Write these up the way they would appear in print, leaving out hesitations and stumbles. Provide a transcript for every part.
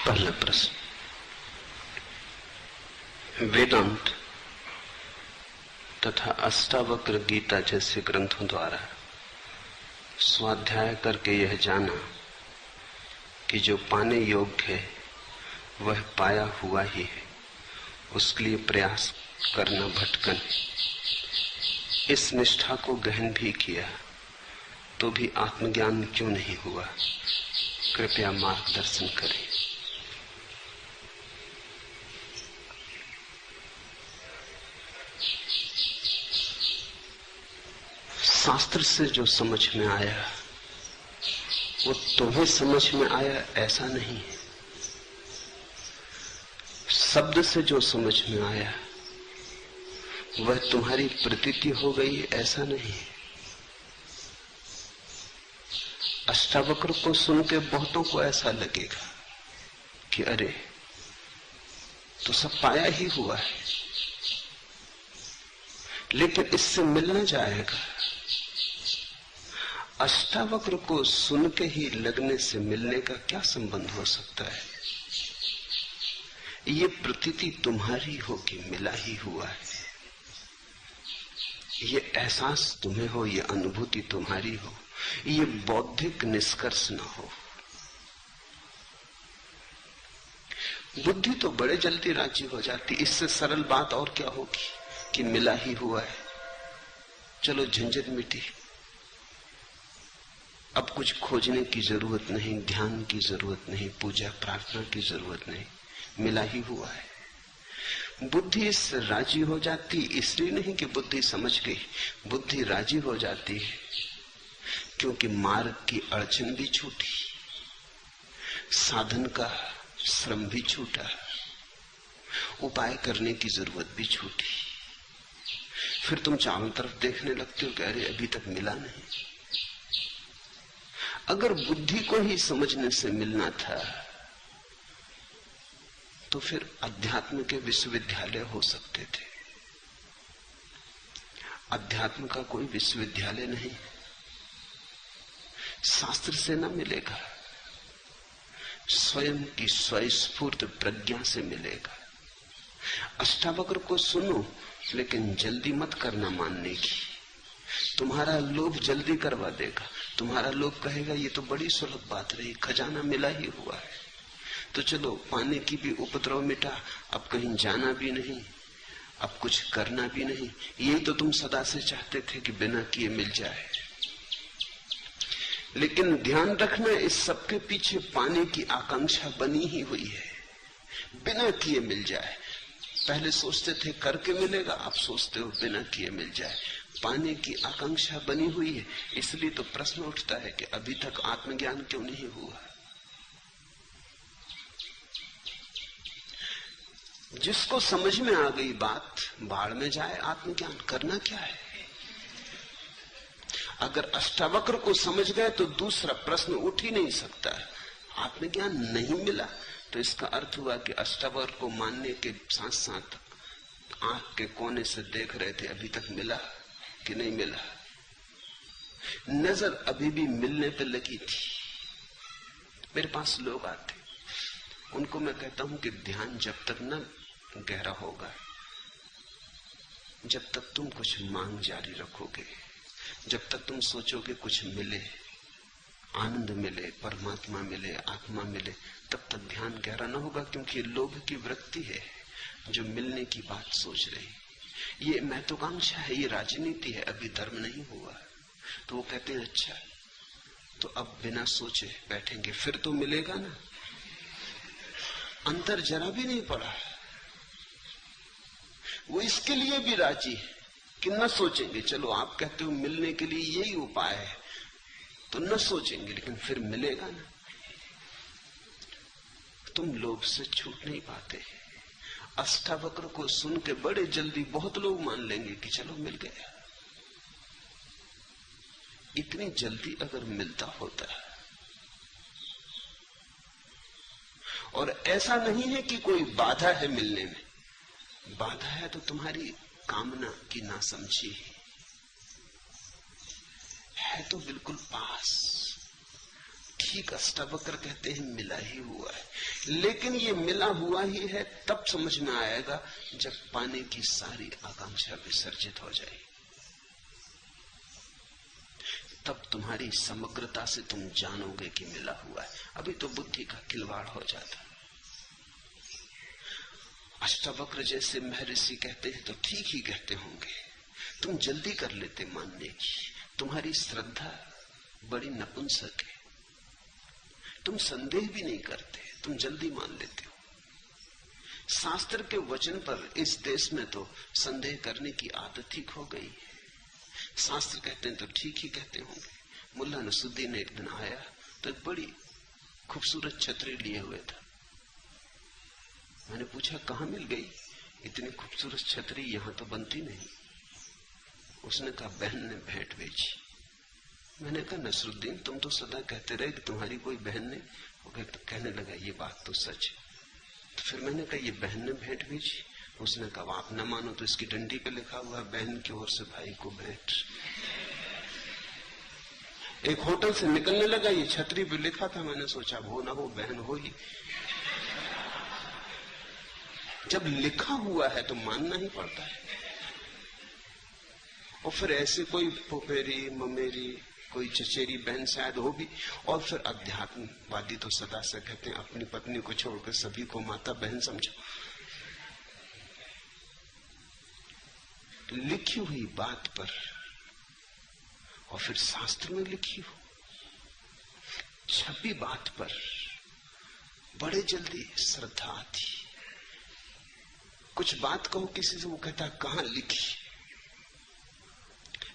पहला प्रश्न, वेदांत तथा अष्टावक्र गीता जैसे ग्रंथों द्वारा स्वाध्याय करके यह जाना कि जो पाने योग्य है वह पाया हुआ ही है, उसके लिए प्रयास करना भटकन। इस निष्ठा को गहन भी किया तो भी आत्मज्ञान क्यों नहीं हुआ? कृपया मार्गदर्शन करें। शास्त्र से जो समझ में आया वो तुम्हें समझ में आया ऐसा नहीं है। शब्द से जो समझ में आया वह तुम्हारी प्रतीति हो गई ऐसा नहीं है। अष्टावक्र को सुन के बहुतों को ऐसा लगेगा कि अरे तो सब पाया ही हुआ है, लेकिन इससे मिल न जाएगा। अष्टावक्र को सुन के ही लगने से मिलने का क्या संबंध हो सकता है? ये प्रतीति तुम्हारी हो कि मिला ही हुआ है, ये एहसास तुम्हें हो, ये अनुभूति तुम्हारी हो, ये बौद्धिक निष्कर्ष न हो। बुद्धि तो बड़े जल्दी राजी हो जाती। इससे सरल बात और क्या होगी कि मिला ही हुआ है, चलो झंझट मिटी, अब कुछ खोजने की जरूरत नहीं, ध्यान की जरूरत नहीं, पूजा प्रार्थना की जरूरत नहीं, मिला ही हुआ है। बुद्धि इससे राजी हो जाती इसलिए नहीं कि बुद्धि समझ गई, बुद्धि राजी हो जाती है क्योंकि मार्ग की अड़चन भी छूटी, साधन का श्रम भी छूटा, उपाय करने की जरूरत भी छूटी। फिर तुम चारों तरफ देखने लगते हो कि अरे अभी तक मिला नहीं। अगर बुद्धि को ही समझने से मिलना था तो फिर अध्यात्म के विश्वविद्यालय हो सकते थे। अध्यात्म का कोई विश्वविद्यालय नहीं, शास्त्र से न मिलेगा, स्वयं की स्वस्फूर्त प्रज्ञा से मिलेगा। अष्टावक्र को सुनो, लेकिन जल्दी मत करना मानने की। तुम्हारा लोभ जल्दी करवा देगा। तुम्हारा लोभ कहेगा ये तो बड़ी सुलभ बात रही, खजाना मिला ही हुआ है, तो चलो पाने की भी उपद्रव मिटा, अब कहीं जाना भी नहीं, अब कुछ करना भी नहीं। यही तो तुम सदा से चाहते थे कि बिना किए मिल जाए। लेकिन ध्यान रखना, इस सबके पीछे पाने की आकांक्षा बनी ही हुई है, बिना किए मिल जाए। पहले सोचते थे करके मिलेगा, अब सोचते हो बिना किए मिल जाए। पाने की आकांक्षा बनी हुई है, इसलिए तो प्रश्न उठता है कि अभी तक आत्मज्ञान क्यों नहीं हुआ? जिसको समझ में आ गई बात, बाढ़ में जाए आत्मज्ञान, करना क्या है? अगर अष्टावक्र को समझ गए तो दूसरा प्रश्न उठ ही नहीं सकता। आत्मज्ञान नहीं मिला तो इसका अर्थ हुआ कि अष्टावक्र को मानने के साथ साथ आंख के कोने से देख रहे थे अभी तक मिला कि नहीं मिला। नजर अभी भी मिलने पे लगी थी। मेरे पास लोग आते, उनको मैं कहता हूं कि ध्यान जब तक न गहरा होगा, जब तक तुम कुछ मांग जारी रखोगे, जब तक तुम सोचोगे कुछ मिले, आनंद मिले, परमात्मा मिले, आत्मा मिले, तब तक ध्यान गहरा न होगा। क्योंकि ये लोभ की वृत्ति है जो मिलने की बात सोच रही, ये महत्वाकांक्षा है, ये राजनीति है, अभी धर्म नहीं हुआ। तो वो कहते हैं अच्छा तो अब बिना सोचे बैठेंगे, फिर तो मिलेगा ना। अंतर जरा भी नहीं पड़ा। वो इसके लिए भी राजी है कि न सोचेंगे। चलो आप कहते हो मिलने के लिए यही उपाय है, तो न सोचेंगे, लेकिन फिर मिलेगा ना। तुम लोभ से छूट नहीं पाते। अष्टावक्र को सुन के बड़े जल्दी बहुत लोग मान लेंगे कि चलो मिल गया। इतनी जल्दी अगर मिलता होता, और ऐसा नहीं है कि कोई बाधा है मिलने में, बाधा है तो तुम्हारी कामना की नासमझी है तो बिल्कुल पास, ठीक अष्टावक्र कहते हैं मिला ही हुआ है, लेकिन ये मिला हुआ ही है तब समझ में आएगा जब पाने की सारी आकांक्षा विसर्जित हो जाए, तब तुम्हारी समग्रता से तुम जानोगे कि मिला हुआ है। अभी तो बुद्धि का खिलवाड़ हो जाता। अष्टावक्र जैसे महर्षि कहते हैं तो ठीक ही कहते होंगे, तुम जल्दी कर लेते मानने की, तुम्हारी श्रद्धा बड़ी नपुंसक है, तुम संदेह भी नहीं करते, तुम जल्दी मान लेते हो। शास्त्र के वचन पर इस देश में तो संदेह करने की आदत ही खो गई है। शास्त्र कहते हैं तो ठीक ही कहते होंगे। मुल्ला नसरुद्दीन एक दिन आया तो एक बड़ी खूबसूरत छतरी लिए हुए था। मैंने पूछा कहां मिल गई इतनी खूबसूरत छतरी, यहां तो बनती नहीं। उसने कहा बहन ने भेंट भेजी। मैंने कहा नसरुद्दीन तुम तो सदा कहते रहे कि तुम्हारी कोई बहन ने, वो कहने लगा ये बात तो सच है। तो फिर मैंने कहा ये बहन ने भेंट भेजी। उसने कहा आप न मानो तो इसकी डंडी पे लिखा हुआ है बहन की ओर से भाई को भेंट। एक होटल से निकलने लगा, ये छतरी पे लिखा था। मैंने सोचा वो ना हो बहन हो ही। जब लिखा हुआ है तो मानना ही पड़ता है। और फिर ऐसे कोई पोपेरी ममेरी कोई चचेरी बहन शायद हो भी। और फिर अध्यात्मवादी तो सदा से कहते हैं अपनी पत्नी को छोड़कर सभी को माता बहन समझो। लिखी हुई बात पर और फिर शास्त्र में लिखी हो छपी बात पर बड़े जल्दी श्रद्धा आती। कुछ बात कहो किसी से, वो कहता कहां लिखी,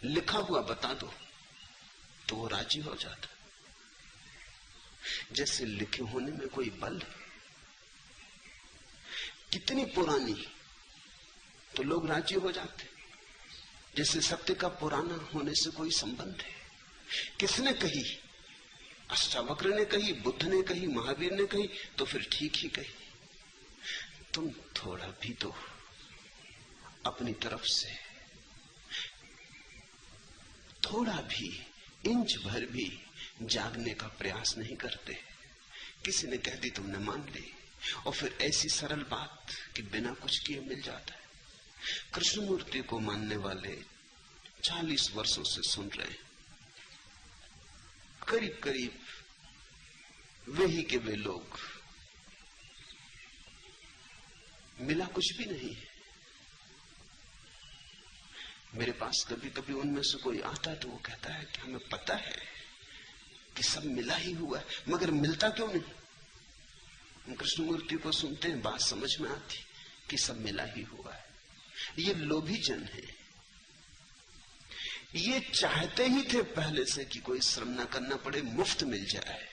लिखा हुआ बता दो तो वो राजी हो जाता। जैसे लिखे होने में कोई बल है। कितनी पुरानी तो लोग राजी हो जाते, जैसे सत्य का पुराना होने से कोई संबंध है। किसने कही? अष्टावक्र ने कही, बुद्ध ने कही, महावीर ने कही, तो फिर ठीक ही कही। तुम थोड़ा भी तो अपनी तरफ से थोड़ा भी इंच भर भी जागने का प्रयास नहीं करते। किसी ने कह दी तुमने मान ली, और फिर ऐसी सरल बात कि बिना कुछ किए मिल जाता है। कृष्णमूर्ति को मानने वाले 40 वर्षों से सुन रहे हैं। करीब करीब वही के वे लोग, मिला कुछ भी नहीं है। मेरे पास कभी कभी उनमें से कोई आता है तो वो कहता है कि हमें पता है कि सब मिला ही हुआ है, मगर मिलता क्यों नहीं? हम कृष्णमूर्ति को सुनते हैं, बात समझ में आती कि सब मिला ही हुआ है। ये लोभी जन है, ये चाहते ही थे पहले से कि कोई श्रम ना करना पड़े, मुफ्त मिल जाए।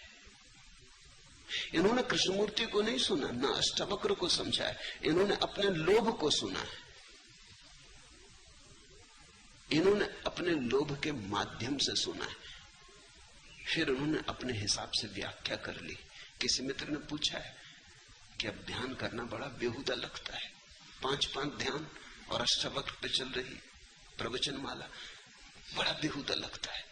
इन्होंने कृष्णमूर्ति को नहीं सुना, ना अष्टावक्र को समझा है, इन्होंने अपने लोभ को सुना है। इन्होंने अपने लोभ के माध्यम से सुना है, फिर उन्होंने अपने हिसाब से व्याख्या कर ली। किसी मित्र ने पूछा है कि अब ध्यान करना बड़ा बेहुदा लगता है, 5-5 ध्यान और अष्टावक्र पे चल रही प्रवचन माला, बड़ा बेहुदा लगता है।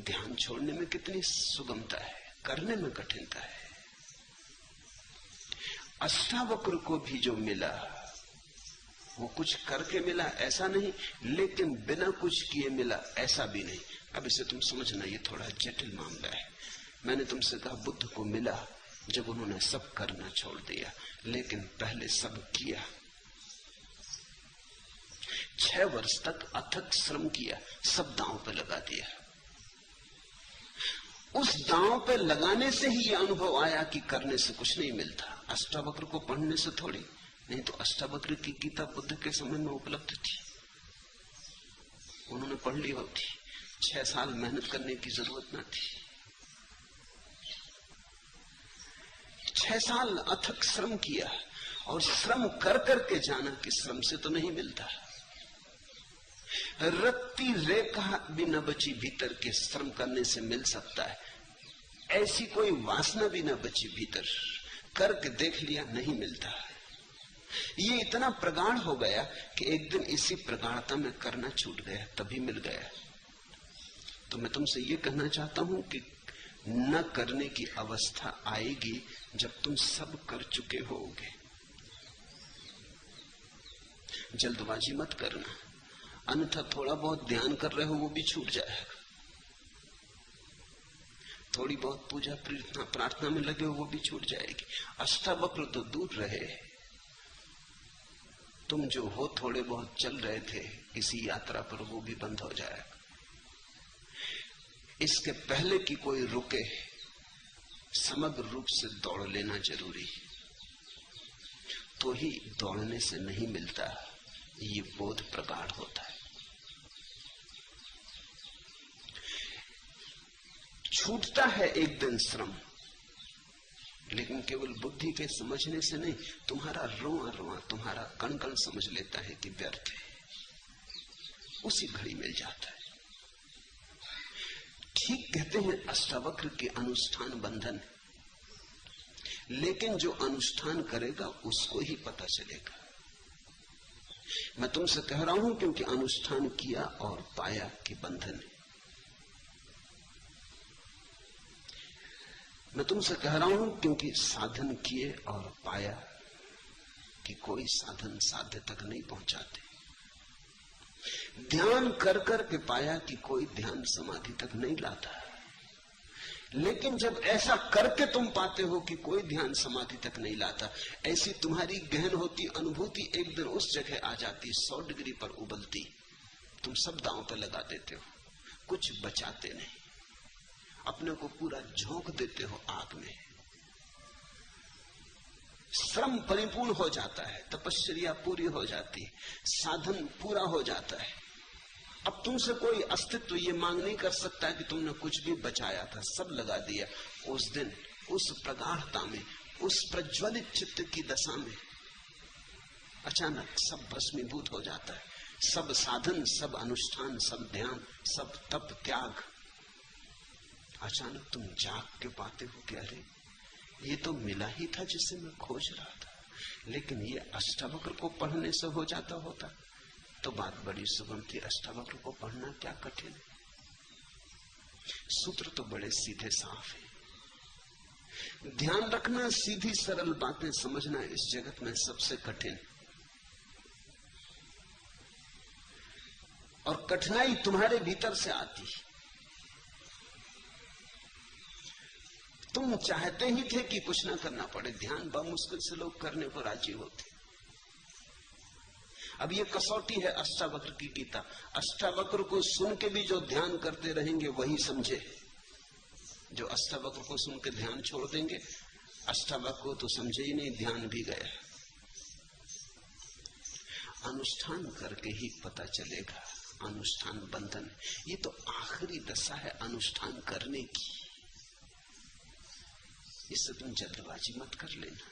ध्यान छोड़ने में कितनी सुगमता है, करने में कठिनता है। अष्टावक्र को भी जो मिला वो कुछ करके मिला ऐसा नहीं, लेकिन बिना कुछ किए मिला ऐसा भी नहीं। अब इसे तुम समझना, ये थोड़ा जटिल मामला है। मैंने तुमसे कहा बुद्ध को मिला जब उन्होंने सब करना छोड़ दिया, लेकिन पहले सब किया। 6 वर्ष तक अथक श्रम किया, सब दांव पे लगा दिया। उस दांव पे लगाने से ही यह अनुभव आया कि करने से कुछ नहीं मिलता। अष्टावक्र को पढ़ने से थोड़ी, नहीं तो अष्टावक्र की गीता बुद्ध के समय में उपलब्ध थी, उन्होंने पढ़ ली होती। 6 साल मेहनत करने की जरूरत न थी। 6 साल अथक श्रम किया, और श्रम कर करके जाना कि श्रम से तो नहीं मिलता। रत्ती रेखा भी न बची भीतर के श्रम करने से मिल सकता है। ऐसी कोई वासना भी न बची भीतर, करके देख लिया नहीं मिलता। ये इतना प्रगाढ़ हो गया कि एक दिन इसी प्रगाढ़ता में करना छूट गया, तभी मिल गया। तो मैं तुमसे ये कहना चाहता हूं कि न करने की अवस्था आएगी जब तुम सब कर चुके होगे। जल्दबाजी मत करना, अन्यथा थोड़ा बहुत ध्यान कर रहे हो वो भी छूट जाएगा। थोड़ी बहुत पूजा प्रार्थना में लगे हो वो भी छूट जाएगी। अष्टावक्र तो दूर रहे, तुम जो हो थोड़े बहुत चल रहे थे किसी यात्रा पर, वो भी बंद हो जाएगा। इसके पहले कि कोई रुके, समग्र रूप से दौड़ लेना जरूरी, तो ही दौड़ने से नहीं मिलता, ये बोध प्रगाढ़ होता है। छूटता है एक दिन श्रम, लेकिन केवल बुद्धि के समझने से नहीं, तुम्हारा रोआ रोआ, तुम्हारा कण कण समझ लेता है कि व्यर्थ है, उसी घड़ी मिल जाता है। ठीक कहते हैं अष्टावक्र के अनुष्ठान बंधन, लेकिन जो अनुष्ठान करेगा उसको ही पता चलेगा। मैं तुमसे कह रहा हूं क्योंकि अनुष्ठान किया और पाया कि बंधन है। मैं तुमसे कह रहा हूं क्योंकि साधन किए और पाया कि कोई साधन साध्य तक नहीं पहुंचाते। ध्यान कर कर के पाया कि कोई ध्यान समाधि तक नहीं लाता। लेकिन जब ऐसा करके तुम पाते हो कि कोई ध्यान समाधि तक नहीं लाता, ऐसी तुम्हारी गहन होती अनुभूति एक दिन उस जगह आ जाती, 100 डिग्री पर उबलती, तुम सब दांव पे लगा देते हो, कुछ बचाते नहीं, अपने को पूरा झोंक देते हो आग में। श्रम परिपूर्ण हो जाता है, तपस्या पूरी हो जाती है, साधन पूरा हो जाता है। अब तुमसे कोई अस्तित्व ये मांग नहीं कर सकता कि तुमने कुछ भी बचाया था, सब लगा दिया। उस दिन उस प्रगाढ़ता में, उस प्रज्वलित चित्त की दशा में अचानक सब भस्मीभूत हो जाता है। सब साधन, सब अनुष्ठान, सब ध्यान, सब तप त्याग, अचानक तुम जाग के पाते हो कि अरे ये तो मिला ही था जिसे मैं खोज रहा था। लेकिन ये अष्टावक्र को पढ़ने से हो जाता होता तो बात बड़ी सुगम थी। अष्टावक्र को पढ़ना क्या कठिन है, सूत्र तो बड़े सीधे साफ है। ध्यान रखना, सीधी सरल बातें समझना इस जगत में सबसे कठिन। और कठिनाई तुम्हारे भीतर से आती। तुम चाहते ही थे कि कुछ ना करना पड़े, ध्यान बहुत मुश्किल से लोग करने को राजी होते। अब ये कसौटी है अष्टावक्र की गीता। अष्टावक्र को सुन के भी जो ध्यान करते रहेंगे वही समझे। जो अष्टावक्र को सुन के ध्यान छोड़ देंगे, अष्टावक्र को तो समझे ही नहीं, ध्यान भी गया। अनुष्ठान करके ही पता चलेगा, अनुष्ठान बंधन। ये तो आखिरी दशा है अनुष्ठान करने की, इससे तुम जल्दबाजी मत कर लेना।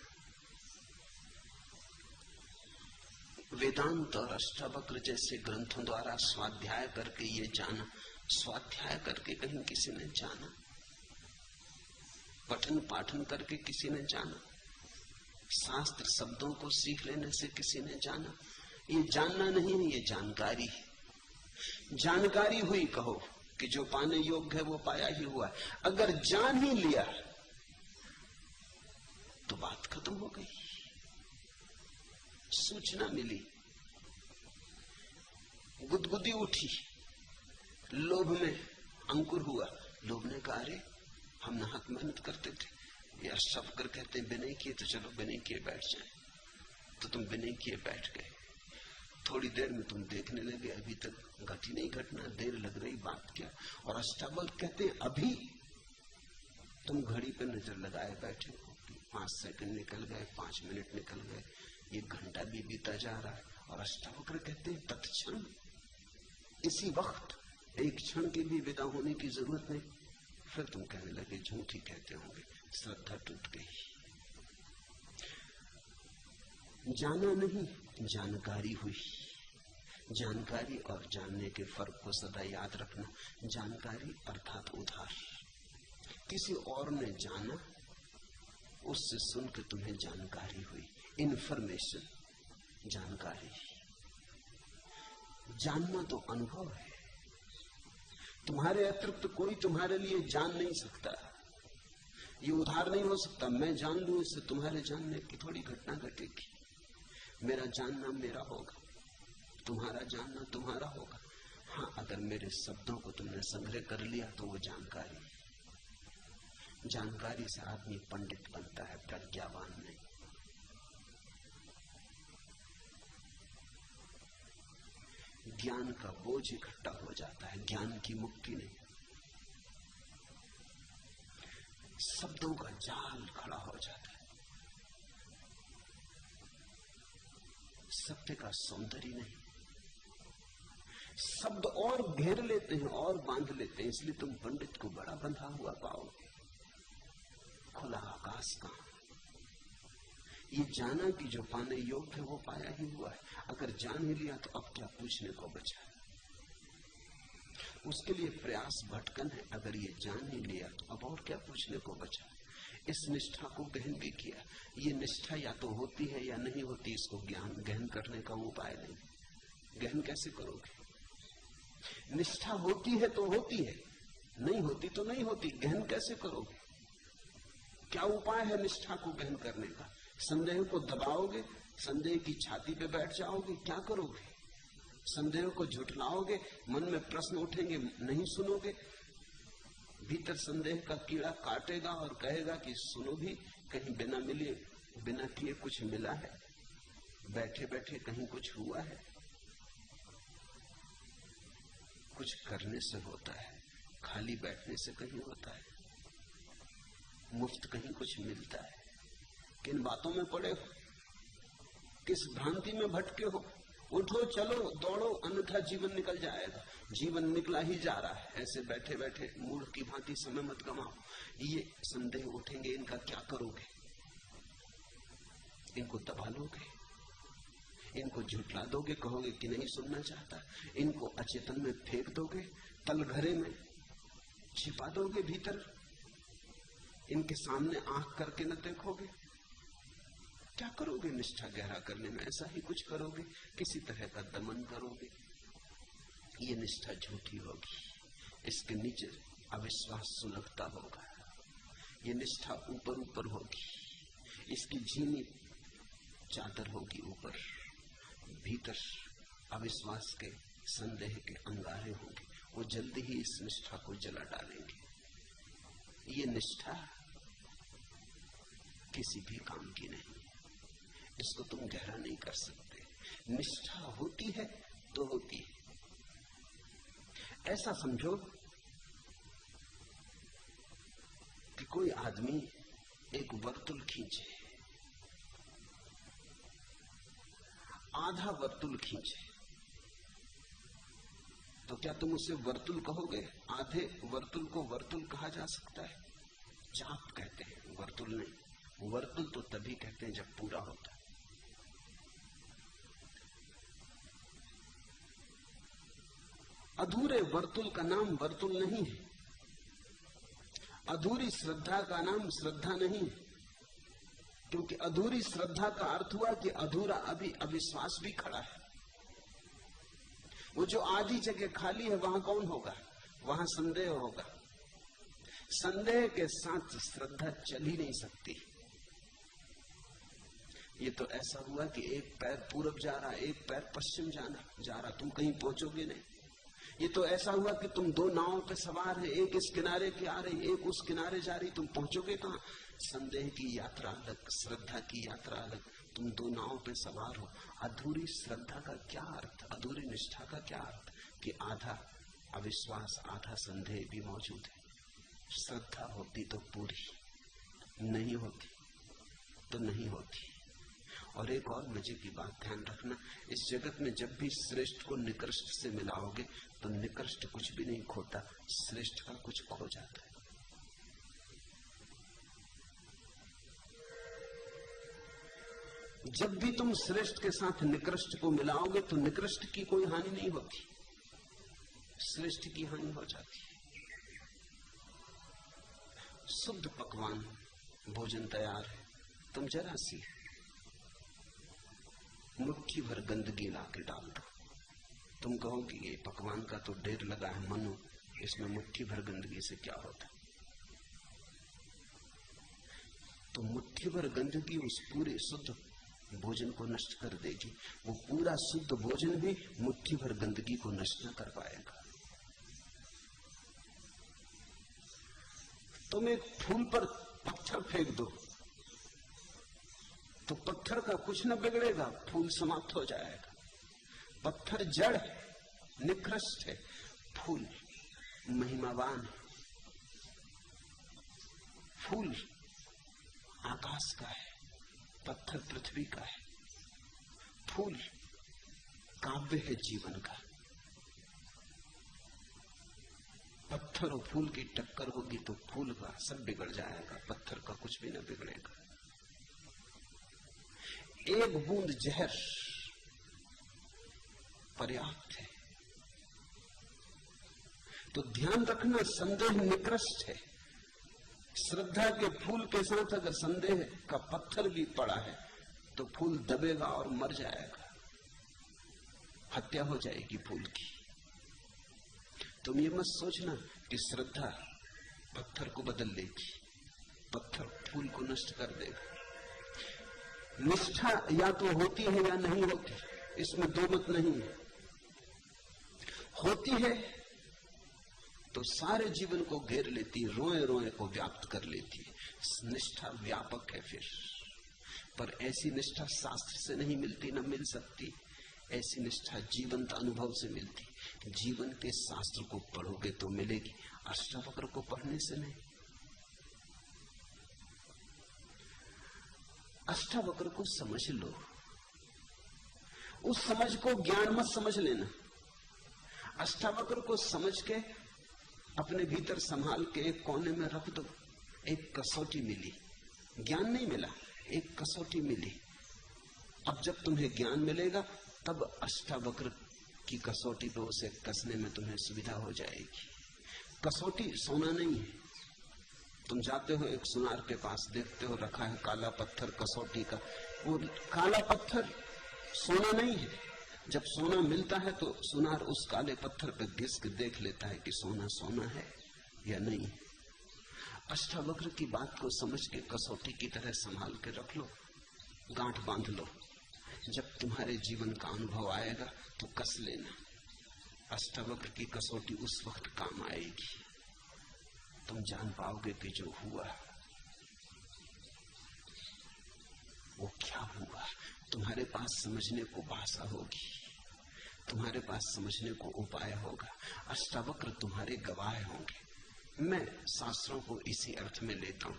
वेदांत और अष्टावक्र जैसे ग्रंथों द्वारा स्वाध्याय करके ये जाना, स्वाध्याय करके कहीं किसी ने जाना, पठन पाठन करके किसी ने जाना, शास्त्र शब्दों को सीख लेने से किसी ने जाना। ये जानना नहीं है, ये जानकारी है। जानकारी हुई कहो कि जो पाने योग्य है वो पाया ही हुआ है। अगर जान ही लिया तो बात खत्म हो गई। सूचना मिली, गुदगुदी उठी, लोभ में अंकुर हुआ। लोभ ने कहा अरे हम नाहक मेहनत करते थे, या सब कर कहते हैं बिना किए तो चलो बिना किए बैठ जाए। तो तुम बिना किए बैठ गए। थोड़ी देर में तुम देखने लगे अभी तक घटी नहीं घटना, देर लग रही, बात क्या। और अष्टावक्र कहते हैं अभी तुम घड़ी पर नजर लगाए बैठे हो, 5 सेकंड निकल गए, 5 मिनट निकल गए, 1 घंटा भी बीता जा रहा है। और अष्टावक्र कहते हैं तत्क्षण, इसी वक्त, एक क्षण की भी विदा होने की जरूरत नहीं। फिर तुम कहने लगे झूठ ही कहते होंगे, श्रद्धा टूट गई। जाना नहीं, जानकारी हुई। जानकारी और जानने के फर्क को सदा याद रखना। जानकारी अर्थात उधार, किसी और ने जाना, उससे सुन के तुम्हें जानकारी हुई। इंफॉर्मेशन, जानकारी। जानना तो अनुभव है, तुम्हारे अतिरिक्त कोई तुम्हारे लिए जान नहीं सकता, ये उधार नहीं हो सकता। मैं जान लूं इससे तुम्हारे जानने की थोड़ी घटना घटेगी। मेरा जानना मेरा होगा, तुम्हारा जानना तुम्हारा होगा। हाँ, अगर मेरे शब्दों को तुमने संग्रह कर लिया तो वो जानकारी से आदमी पंडित बनता है, प्रज्ञावान नहीं। ज्ञान का बोझ इकट्ठा हो जाता है, ज्ञान की मुक्ति नहीं। शब्दों का जाल खड़ा हो जाता है, सत्य का सौंदर्य नहीं। शब्द और घेर लेते हैं और बांध लेते हैं, इसलिए तुम पंडित को बड़ा बंधा हुआ पाओगे। खुला आकाश का ये जाना कि जो पाने योग्य है वो पाया ही हुआ है। अगर जान ही लिया तो अब क्या पूछने को बचा? उसके लिए प्रयास भटकन है। अगर ये जान ही लिया तो अब और क्या पूछने को बचा? इस निष्ठा को गहन भी किया। ये निष्ठा या तो होती है या नहीं होती, इसको ज्ञान गहन करने का उपाय नहीं। गहन कैसे करोगे? निष्ठा होती है तो होती है, नहीं होती तो नहीं होती। गहन कैसे करोगे? क्या उपाय है निष्ठा को गहन करने का? संदेह को दबाओगे, संदेह की छाती पे बैठ जाओगे, क्या करोगे? संदेह को झुठलाओगे, मन में प्रश्न उठेंगे, नहीं सुनोगे। भीतर संदेह का कीड़ा काटेगा और कहेगा कि सुनो भी, कहीं बिना मिले बिना किए कुछ मिला है, बैठे बैठे कहीं कुछ हुआ है। कुछ करने से होता है, खाली बैठने से कहीं होता है, मुफ्त कहीं कुछ मिलता है। किन बातों में पड़े हो, किस भ्रांति में भटके हो? उठो, चलो, दौड़ो, अन्यथा जीवन निकल जाएगा। जीवन निकला ही जा रहा है। ऐसे बैठे बैठे मूढ़ की भांति समय मत गमाओ। ये संदेह उठेंगे, इनका क्या करोगे? इनको दबा लोगे, इनको झुठला दोगे, कहोगे कि नहीं सुनना चाहता। इनको अचेतन में फेंक दोगे, तलघरे में छिपा दोगे भीतर, इनके सामने आंख करके न देखोगे। क्या करोगे निष्ठा गहरा करने में? ऐसा ही कुछ करोगे, किसी तरह का दमन करोगे। ये निष्ठा झूठी होगी, इसके नीचे अविश्वास सुलगता होगा। ये निष्ठा ऊपर ऊपर होगी, इसकी झीनी चादर होगी ऊपर, भीतर अविश्वास के, संदेह के अंगारे होंगे। वो जल्दी ही इस निष्ठा को जला डालेंगे। ये निष्ठा किसी भी काम की नहीं, इसको तुम गहरा नहीं कर सकते। निष्ठा होती है तो होती है। ऐसा समझो कि कोई आदमी एक वर्तुल खींचे, आधा वर्तुल खींचे, तो क्या तुम उसे वर्तुल कहोगे? आधे वर्तुल को वर्तुल कहा जा सकता है? चाप कहते हैं, वर्तुल नहीं। वर्तुल तो तभी कहते हैं जब पूरा होता है। अधूरे वर्तुल का नाम वर्तुल नहीं है। अधूरी श्रद्धा का नाम श्रद्धा नहीं है, क्योंकि अधूरी श्रद्धा का अर्थ हुआ कि अधूरा अभी अविश्वास भी खड़ा है। वो जो आधी जगह खाली है वहां कौन होगा? वहां संदेह होगा। संदेह के साथ श्रद्धा चल ही नहीं सकती। ये तो ऐसा हुआ कि एक पैर पूरब जा रहा, एक पैर पश्चिम जा रहा, तुम कहीं पहुंचोगे नहीं। ये तो ऐसा हुआ कि तुम दो नावों पे सवार है, एक इस किनारे की आ रही, एक उस किनारे जा रही, तुम पहुंचोगे कहां? संदेह की यात्रा अलग, श्रद्धा की यात्रा अलग, तुम दो नावों पे सवार हो। अधूरी श्रद्धा का क्या अर्थ? अधूरी निष्ठा का क्या अर्थ? कि आधा अविश्वास, आधा संदेह भी मौजूद है। श्रद्धा होती तो पूरी, नहीं होती तो नहीं होती। और एक और मजे की बात ध्यान रखना, इस जगत में जब भी श्रेष्ठ को निकृष्ट से मिलाओगे तो निकृष्ट कुछ भी नहीं खोता, श्रेष्ठ का कुछ खो जाता है। जब भी तुम श्रेष्ठ के साथ निकृष्ट को मिलाओगे तो निकृष्ट की कोई हानि नहीं होती, श्रेष्ठ की हानि हो जाती है। शुद्ध पकवान भोजन तैयार है, तुम जरा सी मुट्ठी भर गंदगी ला के डाल दो, तुम कहोगे ये पकवान का तो ढेर लगा है, मनु इसमें मुट्ठी भर गंदगी से क्या होता। तो मुट्ठी भर गंदगी उस पूरे शुद्ध भोजन को नष्ट कर देगी। वो पूरा शुद्ध भोजन भी मुट्ठी भर गंदगी को नष्ट न कर पाएगा। तुम एक फूल पर पत्थर फेंक दो तो पत्थर का कुछ न बिगड़ेगा, फूल समाप्त हो जाएगा। पत्थर जड़ निकृष्ट है, फूल महिमावान है। फूल आकाश का है, पत्थर पृथ्वी का है। फूल काव्य है जीवन का। पत्थर और फूल की टक्कर होगी तो फूल का सब बिगड़ जाएगा, पत्थर का कुछ भी न बिगड़ेगा। एक बूंद जहर पर्याप्त है। तो ध्यान रखना, संदेह निकृष्ट है। श्रद्धा के फूल के साथ अगर संदेह का पत्थर भी पड़ा है तो फूल दबेगा और मर जाएगा, हत्या हो जाएगी फूल की। तुम ये मत सोचना कि श्रद्धा पत्थर को बदल लेगी, पत्थर फूल को नष्ट कर देगा। निष्ठा या तो होती है या नहीं होती, इसमें दो मत नहीं है। होती है तो सारे जीवन को घेर लेती, रोए रोए को व्याप्त कर लेती है। निष्ठा व्यापक है फिर, पर ऐसी निष्ठा शास्त्र से नहीं मिलती, न मिल सकती। ऐसी निष्ठा जीवंत अनुभव से मिलती। जीवन के शास्त्र को पढ़ोगे तो मिलेगी, अष्टावक्र को पढ़ने से नहीं। अष्टावक्र को समझ लो, उस समझ को ज्ञान मत समझ लेना। अष्टावक्र को समझ के अपने भीतर संभाल के एक कोने में रख दो। एक कसौटी मिली, ज्ञान नहीं मिला, एक कसौटी मिली। अब जब तुम्हें ज्ञान मिलेगा तब अष्टावक्र की कसौटी पे उसे कसने में तुम्हें सुविधा हो जाएगी। कसौटी सोना नहीं है। तुम जाते हो एक सुनार के पास, देखते हो रखा है काला पत्थर कसौटी का, वो काला पत्थर सोना नहीं है। जब सोना मिलता है तो सुनार उस काले पत्थर पर घिस के देख लेता है कि सोना सोना है या नहीं। अष्टावक्र की बात को समझ के कसौटी की तरह संभाल के रख लो, गांठ बांध लो। जब तुम्हारे जीवन का अनुभव आएगा तो कस लेना। अष्टावक्र की कसौटी उस वक्त काम आएगी। तुम जान पाओगे कि जो हुआ वो क्या हुआ। तुम्हारे पास समझने को भाषा होगी, तुम्हारे पास समझने को उपाय होगा। अष्टावक्र तुम्हारे गवाह होंगे। मैं शास्त्रों को इसी अर्थ में लेता हूं।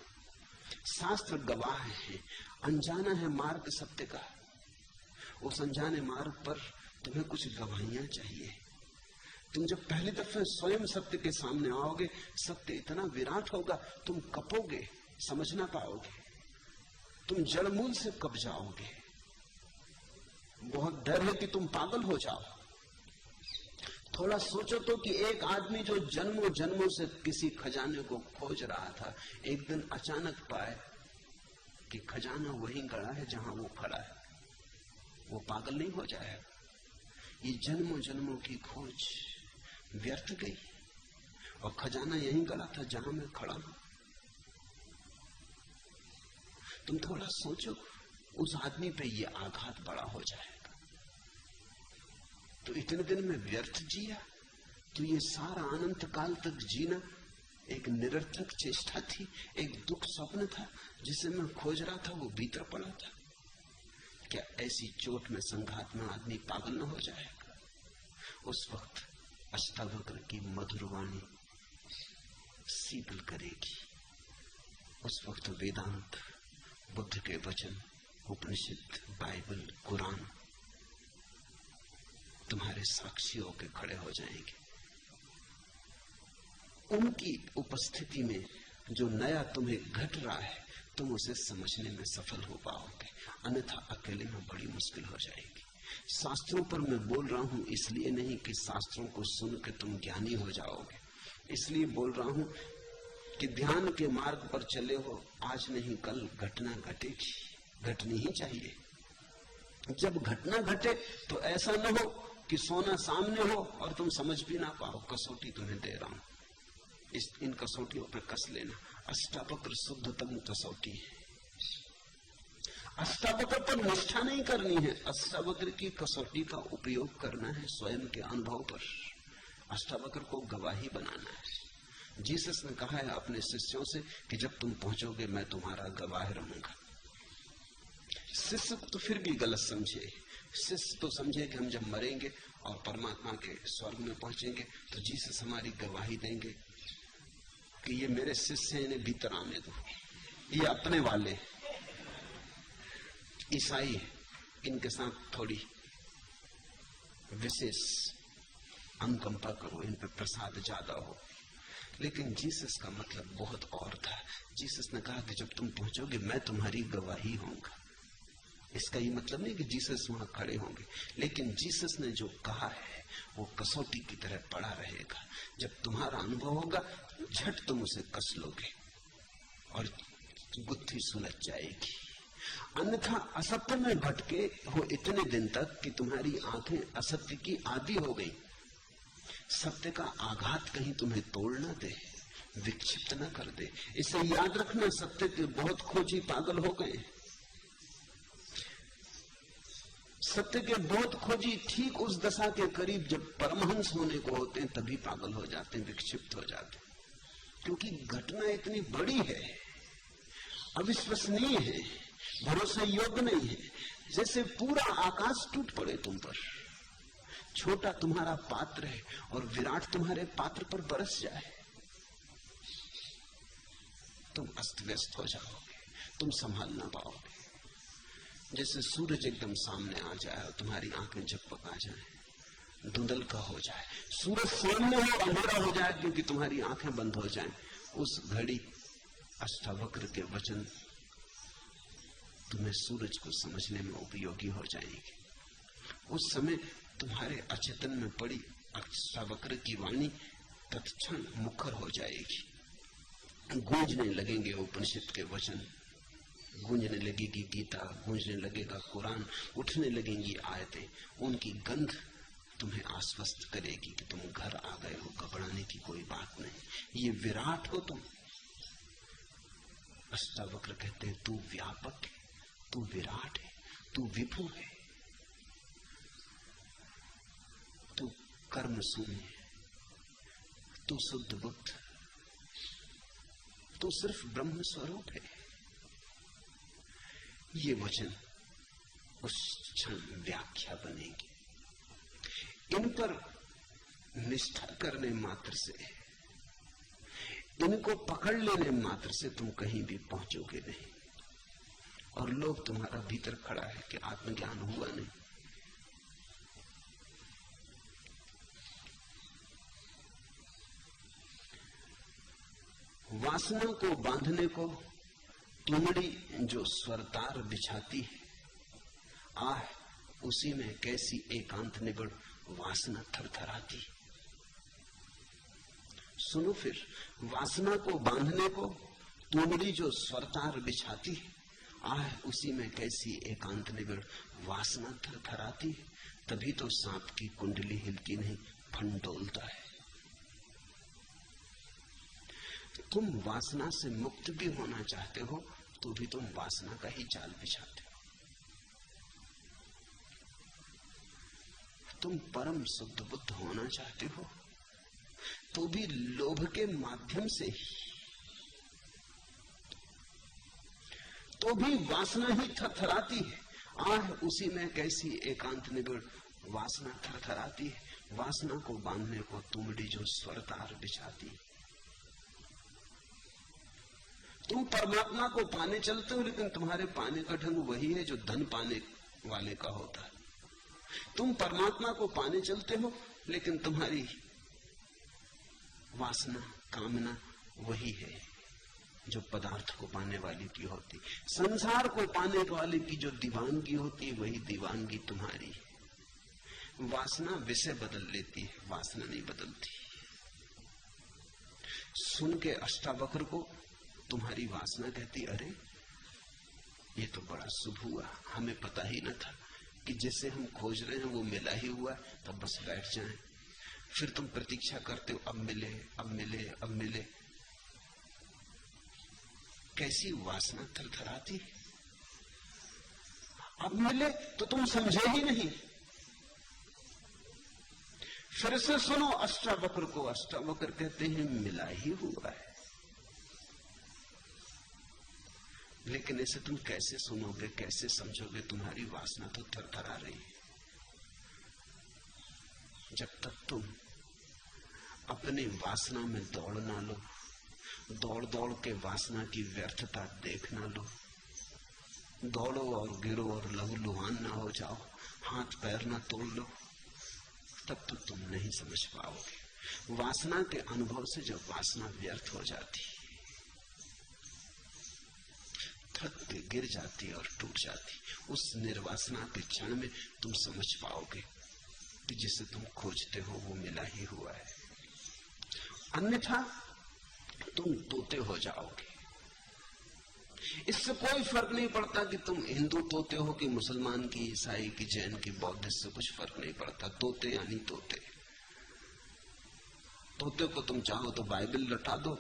शास्त्र गवाह है, अनजाना है मार्ग सत्य का। उस अनजाने मार्ग पर तुम्हें कुछ गवाहियां चाहिए। तुम जब पहली दफे स्वयं सत्य के सामने आओगे, सत्य इतना विराट होगा तुम कपोगे, समझ ना पाओगे, तुम जड़मूल से कब जाओगे। बहुत डर है कि तुम पागल हो जाओ। थोड़ा सोचो तो कि एक आदमी जो जन्मों जन्मों से किसी खजाने को खोज रहा था, एक दिन अचानक पाए कि खजाना वहीं गड़ा है जहां वो खड़ा है, वो पागल नहीं हो जाएगा। ये जन्मों जन्मों की खोज व्यर्थ गई और खजाना यहीं गड़ा था जहां मैं खड़ा हूं। तुम थोड़ा सोचो, उस आदमी पे ये आघात बड़ा हो जाएगा। तो इतने दिन में व्यर्थ जिया, तो ये सारा अनंत काल तक जीना एक निरर्थक चेष्टा थी, एक दुख स्वप्न था जिसे मैं खोज रहा था, वो भीतर पड़ा था। क्या ऐसी चोट में संघात में आदमी पागल न हो जाएगा? उस वक्त अष्टावक्र की मधुर वाणी शीतल करेगी। उस वक्त वेदांत, बुद्ध के वचन, उपनिषद, बाइबल, कुरान तुम्हारे साक्षी होकर खड़े हो जाएंगे। उनकी उपस्थिति में जो नया तुम्हें घट रहा है तुम उसे समझने में सफल हो पाओगे, अन्यथा अकेले में बड़ी मुश्किल हो जाएगी। शास्त्रों पर मैं बोल रहा हूं इसलिए नहीं कि शास्त्रों को सुन के तुम ज्ञानी हो जाओगे, इसलिए बोल रहा हूं कि ध्यान के मार्ग पर चले हो, आज नहीं कल घटना घटेगी, घटनी ही चाहिए। जब घटना घटे तो ऐसा न हो कि सोना सामने हो और तुम समझ भी ना पाओ। कसौटी तुम्हें दे रहा हूं, इन कसौटियों पर कस लेना। अष्टावक्र शुद्धतम कसौटी है। अष्टावक्र पर निष्ठा नहीं करनी है, अष्टावक्र की कसौटी का उपयोग करना है स्वयं के अनुभव पर। अष्टावक्र को गवाही बनाना है। जीसस ने कहा है अपने शिष्यों से कि जब तुम पहुंचोगे मैं तुम्हारा गवाह रहूंगा। शिष्य तो फिर भी गलत समझे। शिष्य तो समझे कि हम जब मरेंगे और परमात्मा के स्वर्ग में पहुंचेंगे तो जीसस हमारी गवाही देंगे कि ये मेरे शिष्य हैं, इन्हें भीतर आने दो, ये अपने वाले ईसाई, इनके साथ थोड़ी विशेष अनुकंपा करो, इन पर प्रसाद ज्यादा हो। लेकिन जीसस का मतलब बहुत और था। जीसस ने कहा कि जब तुम पहुंचोगे मैं तुम्हारी गवाही होऊंगा। इसका ये मतलब नहीं कि जीसस वहां खड़े होंगे, लेकिन जीसस ने जो कहा है वो कसौटी की तरह पड़ा रहेगा। जब तुम्हारा अनुभव होगा झट तुम उसे कस लोगे और गुत्थी सुलझ जाएगी। अन्यथा असत्य में भटके हो इतने दिन तक कि तुम्हारी आंखें असत्य की आदी हो गई। सत्य का आघात कहीं तुम्हें तोड़ न दे, विक्षिप्त न कर दे। इसे याद रखना, सत्य के बहुत खोजी पागल हो गए। सत्य के बहुत खोजी ठीक उस दशा के करीब जब परमहंस होने को होते हैं तभी पागल हो जाते हैं, विक्षिप्त हो जाते हैं, क्योंकि घटना इतनी बड़ी है, अविश्वसनीय है, भरोसे योग्य नहीं है। जैसे पूरा आकाश टूट पड़े तुम पर, छोटा तुम्हारा पात्र है और विराट तुम्हारे पात्र पर बरस जाए, तुम अस्त व्यस्त हो जाओगे, तुम संभाल ना पाओगे। जैसे सूरज एकदम सामने आ जाए और तुम्हारी आंखें झपक आ जाए, धुंधल का हो जाए, सूरज सामने हो अंधेरा हो जाए क्योंकि तुम्हारी आंखें बंद हो जाएं, उस घड़ी अष्टावक्र के वचन तुम्हें सूरज को समझने में उपयोगी हो जाएंगे। उस समय तुम्हारे अचेतन में पड़ी अष्टावक्र की वाणी तत्क्षण मुखर हो जाएगी, गूंजने लगेंगे उपनिषद के वचन, गूंजने लगेगी गीता, गूंजने लगेगा कुरान, उठने लगेंगी आयतें। उनकी गंध तुम्हें आश्वस्त करेगी कि तुम घर आ गए हो, घबराने की कोई बात नहीं, ये विराट हो तुम। अष्टावक्र कहते हैं तू व्यापक है, तू विराट है, तू विभु है, तू कर्म शून्य है, तू शुद्ध बुद्ध, तू सिर्फ ब्रह्म स्वरूप है। ये वचन उस क्षण व्याख्या बनेगी। इन पर निष्ठा करने मात्र से, इनको पकड़ लेने मात्र से तुम कहीं भी पहुंचोगे नहीं। और लोग तुम्हारा भीतर खड़ा है कि आत्मज्ञान हुआ नहीं। वासना को बांधने को तुमड़ी जो स्वरतार बिछाती है, आह उसी में कैसी एकांत निगड़ वासना थरथराती। सुनो फिर, वासना को बांधने को तुमड़ी जो स्वरतार बिछाती है, आह उसी में कैसी एकांत निगड़ वासना थरथराती। तभी तो सांप की कुंडली हिलती नहीं, फन डोलता है। तुम वासना से मुक्त भी होना चाहते हो तो भी तुम वासना का ही जाल बिछाते हो। तुम परम शुद्ध बुद्ध होना चाहते हो तो भी लोभ के माध्यम से ही, तो भी वासना ही थरथराती है। आह उसी में कैसी एकांत निगड़ वासना थरथराती है। वासना को बांधने को तुमड़ी जो स्वरतार बिछाती है। तुम परमात्मा को पाने चलते हो, लेकिन तुम्हारे पाने का ढंग वही है जो धन पाने वाले का होता है। तुम परमात्मा को पाने चलते हो, लेकिन तुम्हारी वासना कामना वही है जो पदार्थ को पाने वाले की होती। संसार को पाने वाले की जो दीवानगी होती, वही दीवानगी तुम्हारी है। वासना विषय बदल लेती है, वासना नहीं बदलती। सुन के अष्टावक्र को तुम्हारी वासना कहती, अरे ये तो बड़ा शुभ हुआ, हमें पता ही न था कि जिसे हम खोज रहे हैं वो मिला ही हुआ, तब बस बैठ जाएं। फिर तुम प्रतीक्षा करते हो अब मिले, अब मिले, अब मिले। कैसी वासना थरथराती। अब मिले तो तुम समझे ही नहीं। फिर से सुनो अष्टावक्र को। अष्टावक्र कहते हैं मिला ही हुआ है। लेकिन इसे तुम कैसे सुनोगे, कैसे समझोगे? तुम्हारी वासना तो थरथरा रही है। जब तक तुम अपनी वासना में दौड़ ना लो, दौड़ दौड़ के वासना की व्यर्थता देख ना लो, दौड़ो और गिरो और लहूलुहान ना हो जाओ, हाथ पैर ना तोड़ लो, तब तो तुम नहीं समझ पाओगे। वासना के अनुभव से जब वासना व्यर्थ हो जाती, थक के गिर जाती और टूट जाती, उस निर्वासना के क्षण में तुम समझ पाओगे कि जिसे तुम खोजते हो वो मिला ही हुआ है। अन्यथा तुम तोते हो जाओगे। इससे कोई फर्क नहीं पड़ता कि तुम हिंदू तोते हो कि मुसलमान की, ईसाई की, जैन की, बौद्धिस्ट से कुछ फर्क नहीं पड़ता। तोते यानी तोते। तोते को तुम चाहो तो बाइबल रटा दो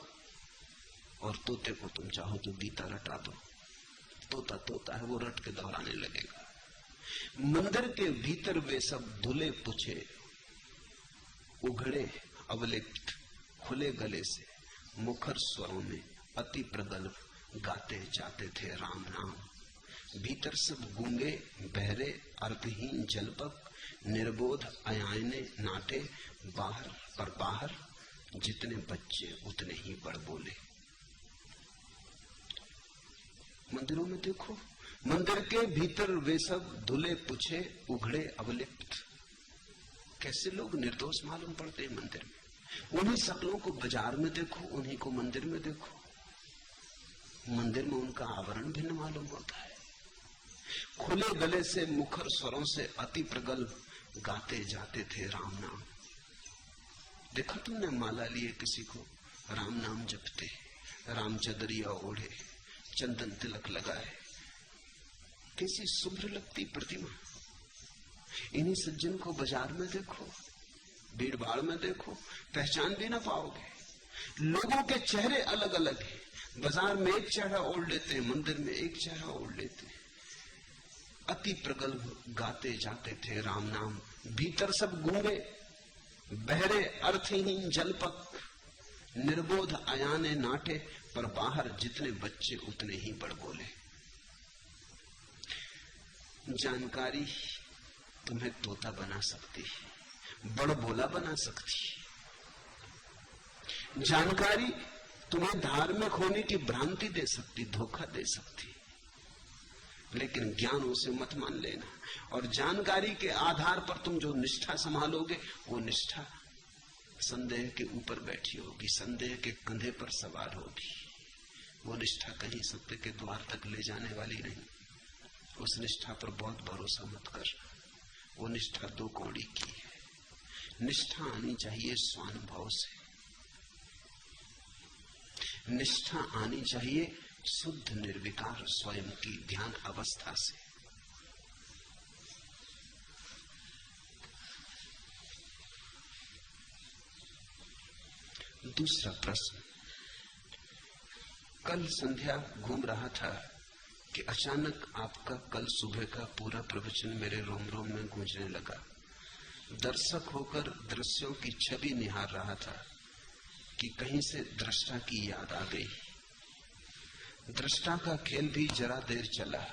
और तोते को तुम चाहो तो गीता रटा दो। तोता तोता है, वो रट के दोहराने लगेगा। मंदिर के भीतर वे सब धुले पुछे, उघड़े अवलिप्त, खुले गले से मुखर स्वरों में अति प्रगल्भ गाते जाते थे राम नाम। भीतर सब गूंगे बहरे अर्थहीन जलपक, निर्बोध अयाने नाटे, बाहर पर बाहर जितने बच्चे उतने ही बड़ बोले। मंदिरों में देखो, मंदिर के भीतर वे सब धुले पुछे, उघड़े अवलिप्त। कैसे लोग निर्दोष मालूम पड़ते हैं मंदिर में। उन्हीं शक्लों को बाजार में देखो, उन्हीं को मंदिर में देखो। मंदिर में उनका आवरण भिन्न मालूम होता है। खुले गले से मुखर स्वरों से अति प्रगल्भ गाते जाते थे राम नाम। देखा तुमने माला लिए किसी को राम नाम जपते, राम चदरिया ओढ़े, चंदन तिलक लगाए, कैसी शुभ्र लगती प्रतिमा। इन्हीं सज्जन को बाजार में देखो, भीड़ भाड़ में देखो, पहचान भी ना पाओगे। लोगों के चेहरे अलग अलग हैं। बाजार में एक चेहरा ओढ़ लेते हैं, मंदिर में एक चेहरा ओढ़ लेते हैं। अति प्रगल्भ गाते जाते थे राम नाम। भीतर सब गूंगे बहरे अर्थहीन जलपक, निर्बोध अयाने नाटे, पर बाहर जितने बच्चे उतने ही बड़ बोले। जानकारी तुम्हें तोता बना सकती है, बड़ बोला बना सकती है। जानकारी तुम्हें धार्मिक होने की भ्रांति दे सकती, धोखा दे सकती, लेकिन ज्ञान उसे मत मान लेना। और जानकारी के आधार पर तुम जो निष्ठा संभालोगे, वो निष्ठा संदेह के ऊपर बैठी होगी, संदेह के कंधे पर सवार होगी। वो निष्ठा कहीं सत्य के द्वार तक ले जाने वाली नहीं। उस निष्ठा पर बहुत भरोसा मत कर। वो निष्ठा दो कौड़ी की है। निष्ठा आनी चाहिए स्वानुभव से, निष्ठा आनी चाहिए शुद्ध निर्विकार स्वयं की ध्यान अवस्था से। दूसरा प्रश्न, कल संध्या घूम रहा था कि अचानक आपका कल सुबह का पूरा प्रवचन मेरे रोम रोम में गूंजने लगा। दर्शक होकर दृश्यों की छवि निहार रहा था कि कहीं से दृष्टा की याद आ गई। दृष्टा का खेल भी जरा देर चला,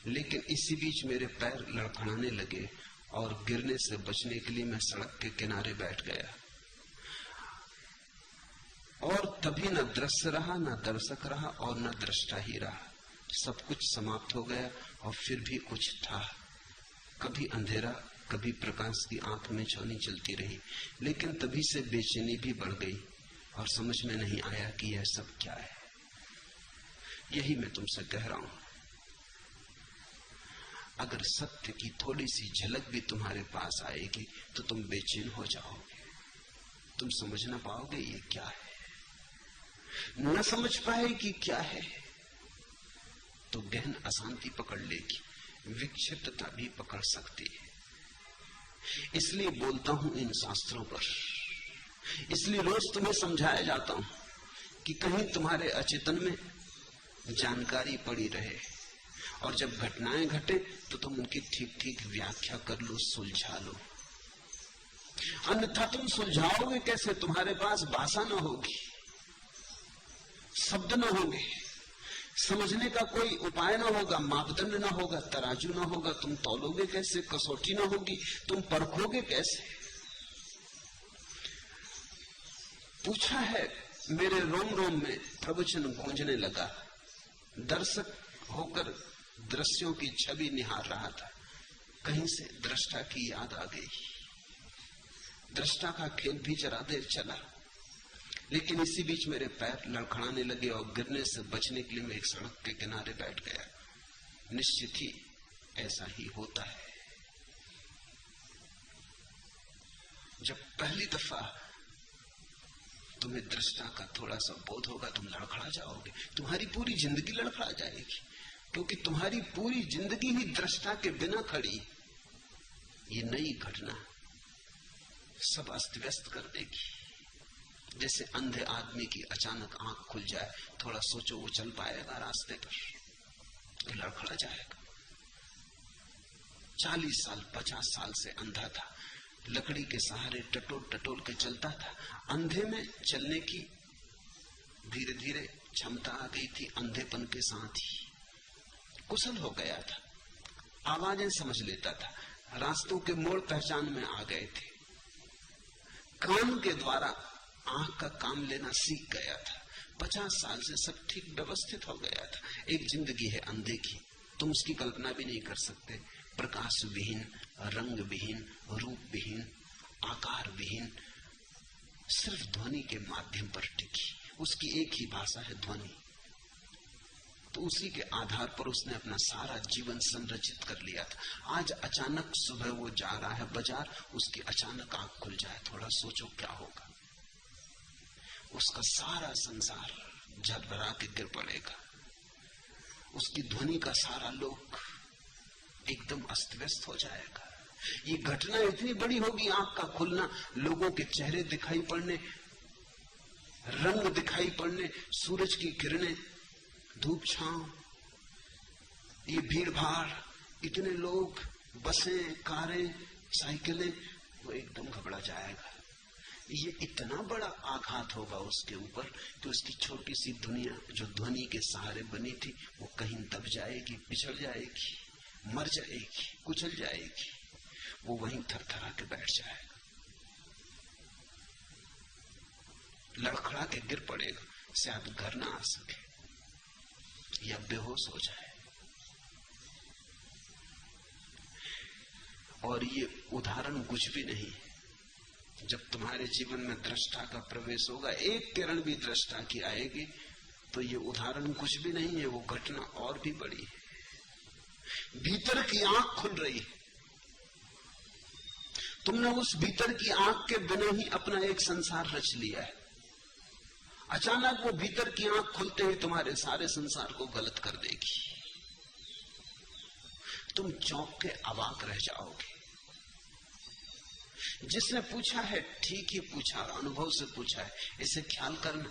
लेकिन इसी बीच मेरे पैर लड़खड़ाने लगे और गिरने से बचने के लिए मैं सड़क के किनारे बैठ गया। और तभी न दृश्य रहा, न दर्शक रहा और न दृष्टा ही रहा। सब कुछ समाप्त हो गया और फिर भी कुछ था। कभी अंधेरा, कभी प्रकाश की आंख में छानी चलती रही, लेकिन तभी से बेचैनी भी बढ़ गई और समझ में नहीं आया कि यह सब क्या है। यही मैं तुमसे कह रहा हूं। अगर सत्य की थोड़ी सी झलक भी तुम्हारे पास आएगी तो तुम बेचैन हो जाओगे। तुम समझ ना पाओगे ये क्या है। न समझ पाए कि क्या है तो गहन अशांति पकड़ लेगी, विक्षिप्तता भी पकड़ सकती है। इसलिए बोलता हूं इन शास्त्रों पर, इसलिए रोज तुम्हें समझाया जाता हूं कि कहीं तुम्हारे अचेतन में जानकारी पड़ी रहे, और जब घटनाएं घटे तो तुम उनकी ठीक ठीक व्याख्या कर लो, सुलझा लो। अन्यथा तुम सुलझाओगे कैसे? तुम्हारे पास भाषा न होगी, शब्द न होंगे, समझने का कोई उपाय न होगा, मापदंड न होगा, तराजू न होगा, तुम तौलोगे कैसे? कसौटी न होगी, तुम परखोगे कैसे? पूछा है, मेरे रोम रोम में प्रवचन गूंजने लगा। दर्शक होकर दृश्यों की छवि निहार रहा था, कहीं से दृष्टा की याद आ गई। दृष्टा का खेल भी जरा देर चला, लेकिन इसी बीच मेरे पैर लड़खड़ाने लगे और गिरने से बचने के लिए मैं एक सड़क के किनारे बैठ गया। निश्चित ही ऐसा ही होता है। जब पहली दफा तुम्हें दृष्टा का थोड़ा सा बोध होगा, तुम लड़खड़ा जाओगे, तुम्हारी पूरी जिंदगी लड़खड़ा जाएगी, क्योंकि तुम्हारी पूरी जिंदगी ही दृष्टा के बिना खड़ी। ये नई घटना सब अस्त व्यस्त कर देगी। जैसे अंधे आदमी की अचानक आंख खुल जाए, थोड़ा सोचो वो चल पाएगा रास्ते पर, तो लड़खड़ा जाएगा। 40 साल 50 साल से अंधा था, लकड़ी के सहारे टटोल टटोल के चलता था। अंधे में चलने की धीरे धीरे क्षमता आ गई थी, अंधेपन के साथ ही कुशल हो गया था, आवाजें समझ लेता था, रास्तों के मोड़ पहचान में आ गए थे, कान के द्वारा आंख का काम लेना सीख गया था। 50 साल से सब ठीक व्यवस्थित हो गया था। एक जिंदगी है अंधे की, तुम उसकी कल्पना भी नहीं कर सकते। प्रकाश विहीन, रंग विहीन, रूप विहीन, आकार विहीन, सिर्फ ध्वनि के माध्यम पर टिकी। उसकी एक ही भाषा है, ध्वनि। तो उसी के आधार पर उसने अपना सारा जीवन संरचित कर लिया था। आज अचानक सुबह वो जा रहा है बाजार, उसकी अचानक आंख खुल जाए, थोड़ा सोचो क्या होगा। उसका सारा संसार झरझरा के गिर पड़ेगा, उसकी ध्वनि का सारा लोक एकदम अस्त व्यस्त हो जाएगा। ये घटना इतनी बड़ी होगी, आंख का खुलना, लोगों के चेहरे दिखाई पड़ने, रंग दिखाई पड़ने, सूरज की किरणें, धूप छांव, ये भीड़ भाड़, इतने लोग, बसें, कारें, साइकिलें, वो एकदम घबरा जाएगा। ये इतना बड़ा आघात होगा उसके ऊपर कि उसकी छोटी सी दुनिया जो ध्वनि के सहारे बनी थी, वो कहीं दब जाएगी, पिछड़ जाएगी, मर जाएगी, कुचल जाएगी। वो वहीं थरथरा के बैठ जाएगा, लड़खड़ा के गिर पड़ेगा, शायद घर ना आ सके या बेहोश हो जाए। और ये उदाहरण कुछ भी नहीं। जब तुम्हारे जीवन में दृष्टा का प्रवेश होगा, एक किरण भी दृष्टा की आएगी, तो ये उदाहरण कुछ भी नहीं है, वो घटना और भी बड़ी है। भीतर की आंख खुल रही है, तुमने उस भीतर की आंख के बिना ही अपना एक संसार रच लिया है। अचानक वो भीतर की आंख खुलते ही तुम्हारे सारे संसार को गलत कर देगी। तुम चौंक के अवाक रह जाओगे। जिसने पूछा है ठीक ही पूछा, अनुभव से पूछा है। इसे ख्याल करना,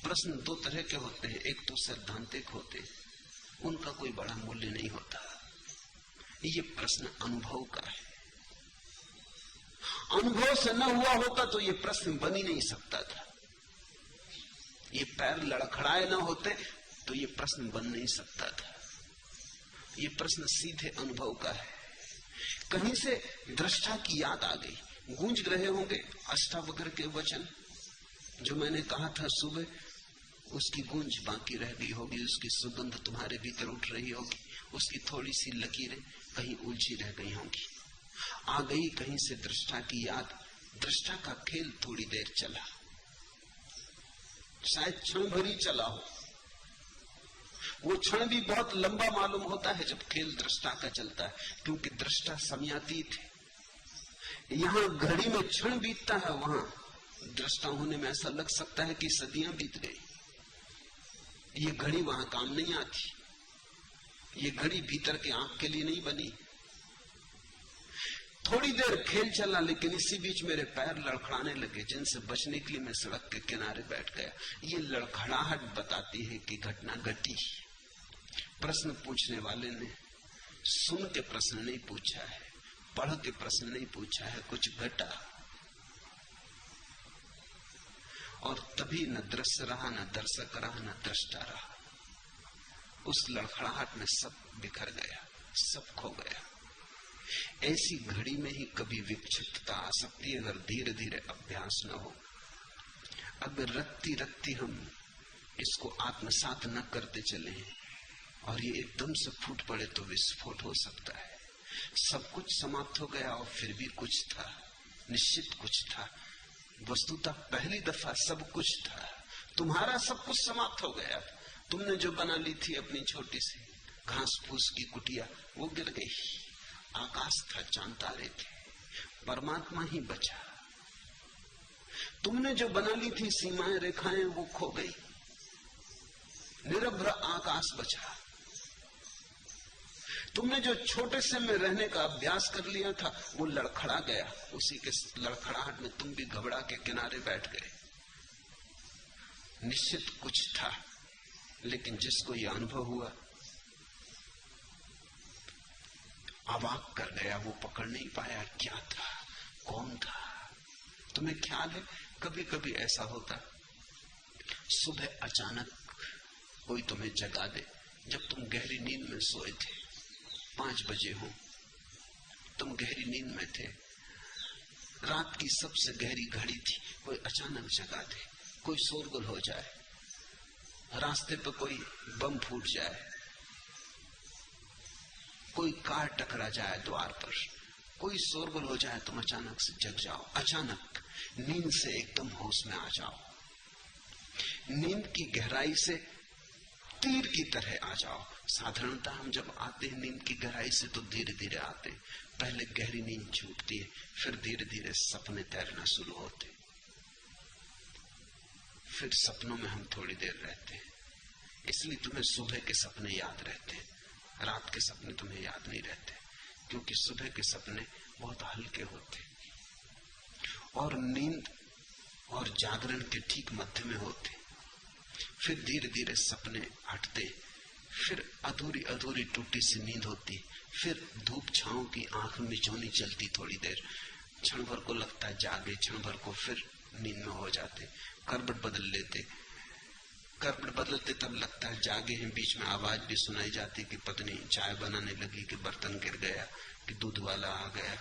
प्रश्न दो तरह के होते हैं, एक तो सैद्धांतिक होते हैं, उनका कोई बड़ा मूल्य नहीं होता। ये प्रश्न अनुभव का है। अनुभव से न हुआ होता तो ये प्रश्न बन ही नहीं सकता था। ये पैर लड़खड़ाए ना होते तो ये प्रश्न बन नहीं सकता था। ये प्रश्न सीधे अनुभव का है। कहीं से दृष्टा की याद आ गई, गूंज रहे होंगे अष्टावक्र के वचन जो मैंने कहा था सुबह, उसकी गूंज बाकी रह गई होगी, उसकी सुगंध तुम्हारे भीतर उठ रही होगी, उसकी थोड़ी सी लकीरें कहीं उलझी रह गई होंगी। आ गई कहीं से दृष्टा की याद। दृष्टा का खेल थोड़ी देर चला, शायद क्षण भरी चला हो। वो क्षण भी बहुत लंबा मालूम होता है जब खेल दृष्टा का चलता है, क्योंकि दृष्टा समयातीत है। यहां घड़ी में क्षण बीतता है, वहां दृष्टा होने में ऐसा लग सकता है कि सदियां बीत गई। ये घड़ी वहां काम नहीं आती। ये घड़ी भीतर के आंख के लिए नहीं बनी। थोड़ी देर खेल चला, लेकिन इसी बीच मेरे पैर लड़खड़ाने लगे, जिनसे बचने के लिए मैं सड़क के किनारे बैठ गया। ये लड़खड़ाहट बताती है कि घटना घटी। प्रश्न पूछने वाले ने सुन के प्रश्न नहीं पूछा है, पढ़ के प्रश्न नहीं पूछा है, कुछ घटा। और तभी न दृश्य रहा, न दर्शक रहा, न दृष्टा रहा। उस लड़खड़ाहट में सब बिखर गया, सब खो गया। ऐसी घड़ी में ही कभी विक्षिप्तता आ सकती है, अगर धीरे धीरे अभ्यास न हो। अगर रत्ती रत्ती हम इसको आत्मसात न करते चले और ये एकदम से फूट पड़े तो विस्फोट हो सकता है। सब कुछ समाप्त हो गया और फिर भी कुछ था, निश्चित कुछ था। वस्तुतः पहली दफा सब कुछ था, तुम्हारा सब कुछ समाप्त हो गया। तुमने जो बना ली थी अपनी छोटी सी घास फूस की कुटिया, वो गिर गई। आकाश था, चांद तारे थे, परमात्मा ही बचा। तुमने जो बना ली थी सीमाएं रेखाएं, वो खो गई, निरभ्र आकाश बचा। तुमने जो छोटे से में रहने का अभ्यास कर लिया था, वो लड़खड़ा गया। उसी के लड़खड़ाहट में तुम भी घबरा के किनारे बैठ गए। निश्चित कुछ था, लेकिन जिसको यह अनुभव हुआ अवाक कर गया, वो पकड़ नहीं पाया क्या था, कौन था। तुम्हें ख्याल है, कभी कभी ऐसा होता, सुबह अचानक कोई तुम्हें जगा दे, जब तुम गहरी नींद में सोए थे, 5 बजे हो, तुम गहरी नींद में थे, रात की सबसे गहरी घड़ी थी, कोई अचानक जगा दे, कोई शोरगुल हो जाए, रास्ते पर कोई बम फूट जाए, कोई कार टकरा जाए द्वार पर, कोई शोरगुल हो जाए, तुम अचानक से जग जाओ, अचानक नींद से एकदम होश में आ जाओ, नींद की गहराई से तीर की तरह आ जाओ। साधारणतः हम जब आते हैं नींद की गहराई से तो धीरे धीरे आते, पहले गहरी नींद छूटती है, फिर धीरे धीरे सपने तैरना शुरू होते, फिर सपनों में हम थोड़ी देर रहते हैं। इसलिए तुम्हें सुबह के सपने याद रहते हैं, रात के सपने तुम्हें याद नहीं रहते, क्योंकि सुबह के सपने बहुत हल्के होते और नींद और जागरण के ठीक मध्य में होते। फिर धीरे धीरे सपने हटते, फिर अधूरी अधूरी टूटी सी नींद होती, फिर धूप छांव की आंख मिचौनी चलती थोड़ी देर, क्षण भर को लगता है जागे, क्षण भर को फिर नींद में हो जाते, करवट बदल लेते, करवट बदलते तब लगता है जागे हैं, बीच में आवाज भी सुनाई जाती कि पत्नी चाय बनाने लगी, कि बर्तन गिर गया, कि दूध वाला आ गया,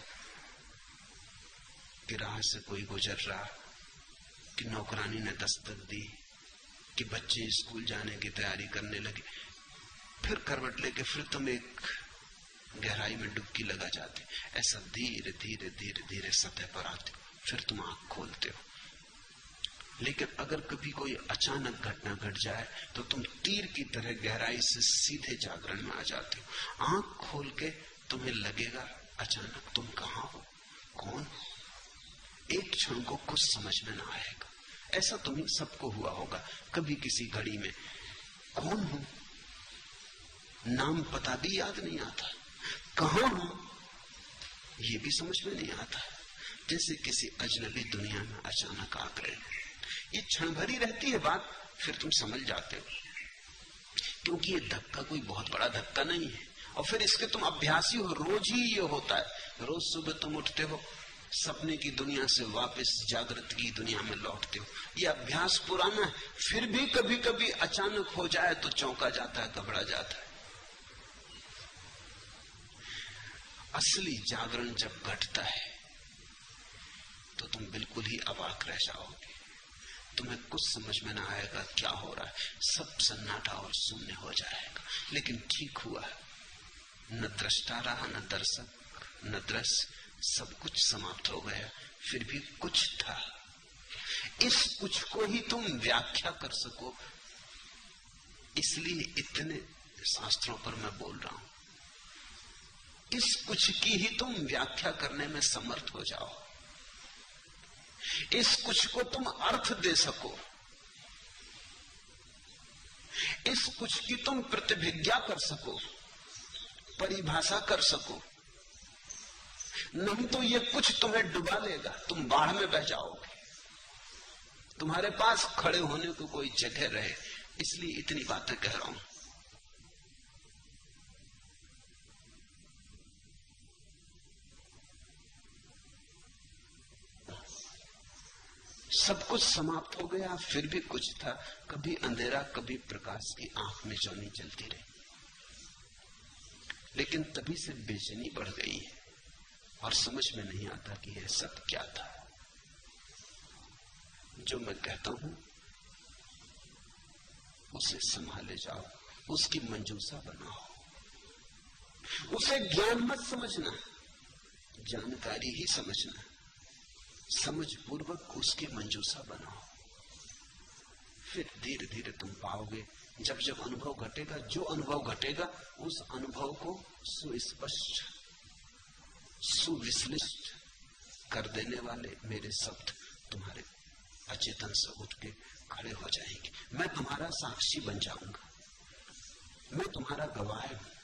कि राह से कोई गुजर रहा, कि नौकरानी ने दस्तक दी, कि बच्चे स्कूल जाने की तैयारी करने लगे। फिर करवट लेके फिर तुम एक गहराई में डुबकी लगा जाते, ऐसा धीरे धीरे धीरे धीरे सतह पर आते हो, फिर तुम आंख खोलते हो। लेकिन अगर कभी कोई अचानक घटना घट जाए तो तुम तीर की तरह गहराई से सीधे जागरण में आ जाते हो। आंख खोल के तुम्हें लगेगा अचानक तुम कहां हो, कौन हो, एक क्षण को कुछ समझ में ना आएगा। ऐसा तुम्हें सबको हुआ होगा कभी किसी घड़ी में, कौन हूं, नाम पता भी याद नहीं आता, कहां हूं ये भी समझ में नहीं आता, जैसे किसी अजनबी दुनिया में अचानक आ गए। ये क्षण भरी रहती है बात, फिर तुम समझ जाते हो, क्योंकि ये धक्का कोई बहुत बड़ा धक्का नहीं है, और फिर इसके तुम अभ्यासी हो, रोज ही ये होता है। रोज सुबह तुम उठते हो, सपने की दुनिया से वापस जागृत की दुनिया में लौटते हो, ये अभ्यास पुराना है। फिर भी कभी कभी अचानक हो जाए तो चौंका जाता है, घबरा जाता है। असली जागरण जब घटता है तो तुम बिल्कुल ही अवाक रह जाओगे, तुम्हें कुछ समझ में ना आएगा क्या हो रहा है, सब सन्नाटा और शून्य हो जाएगा। लेकिन ठीक हुआ, न दृष्टा रहा, न दर्शक, न दृश्य, सब कुछ समाप्त हो गया, फिर भी कुछ था। इस कुछ को ही तुम व्याख्या कर सको, इसलिए इतने शास्त्रों पर मैं बोल रहा हूं। इस कुछ की ही तुम व्याख्या करने में समर्थ हो जाओ, इस कुछ को तुम अर्थ दे सको, इस कुछ की तुम प्रतिभिज्ञा कर सको, परिभाषा कर सको। नहीं तो ये कुछ तुम्हें डुबा लेगा, तुम बाढ़ में बह जाओगे। तुम्हारे पास खड़े होने को कोई जगह रहे, इसलिए इतनी बातें कह रहा हूं। सब कुछ समाप्त हो गया, फिर भी कुछ था। कभी अंधेरा, कभी प्रकाश की आंख में चौनी चलती रही। लेकिन तभी से बेचैनी बढ़ गई है और समझ में नहीं आता कि यह सब क्या था। जो मैं कहता हूं उसे संभाले जाओ, उसकी मंजूसा बनाओ। उसे ज्ञान मत समझना, जानकारी ही समझना। समझ पूर्वक उसकी मंजूसा बनाओ। फिर धीरे धीरे तुम पाओगे, जब जब अनुभव घटेगा, जो अनुभव घटेगा उस अनुभव को सुस्पष्ट, सुविश्लिष्ट कर देने वाले मेरे शब्द तुम्हारे अचेतन से उठ के खड़े हो जाएंगे। मैं तुम्हारा साक्षी बन जाऊंगा, मैं तुम्हारा गवाह हूं।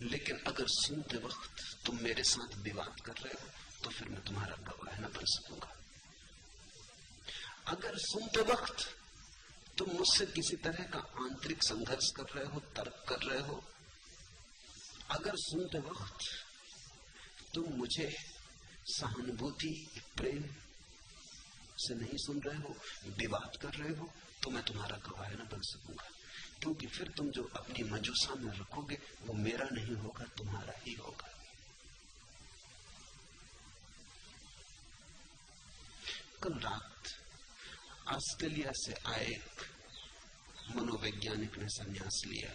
लेकिन अगर सुनते वक्त तुम मेरे साथ विवाद कर रहे हो तो फिर मैं तुम्हारा गवाह न बन सकूंगा। अगर सुनते वक्त तुम मुझसे किसी तरह का आंतरिक संघर्ष कर रहे हो, तर्क कर रहे हो, अगर सुनते वक्त तुम मुझे सहानुभूति, प्रेम से नहीं सुन रहे हो, विवाद कर रहे हो, तो मैं तुम्हारा गवाह न बन सकूंगा। क्योंकि फिर तुम जो अपनी मंजूसा में रखोगे वो मेरा नहीं होगा, तुम्हारा ही होगा। कल रात ऑस्ट्रेलिया से आए एक मनोवैज्ञानिक ने संन्यास लिया।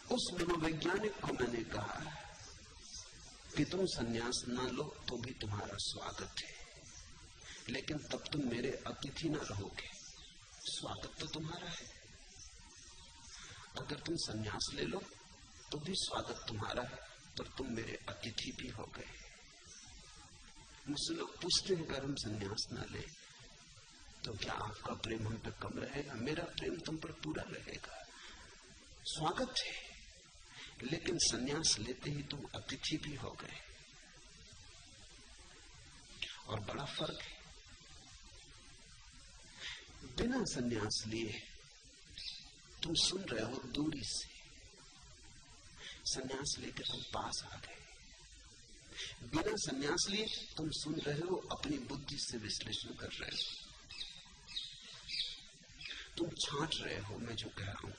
उस मनोवैज्ञानिक को मैंने कहा कि तुम संन्यास ना लो तो भी तुम्हारा स्वागत है, लेकिन तब तुम मेरे अतिथि ना रहोगे। स्वागत तो तुम्हारा है। अगर तुम संन्यास ले लो तो भी स्वागत तुम्हारा है, पर तुम मेरे अतिथि भी हो गए। मुझसे लोग पूछते हैं, अगर हम संन्यास ना ले तो क्या आपका प्रेम हम पे कम रहेगा? मेरा प्रेम तुम पर पूरा रहेगा। स्वागत है, लेकिन संन्यास लेते ही तुम अतिथि भी हो गए। और बड़ा फर्क है। बिना संन्यास लिए तुम सुन रहे हो दूरी से, संन्यास लेकर तुम पास आ गए। बिना संन्यास लिए तुम सुन रहे हो, अपनी बुद्धि से विश्लेषण कर रहे हो, तुम छांट रहे हो। मैं जो कह रहा हूं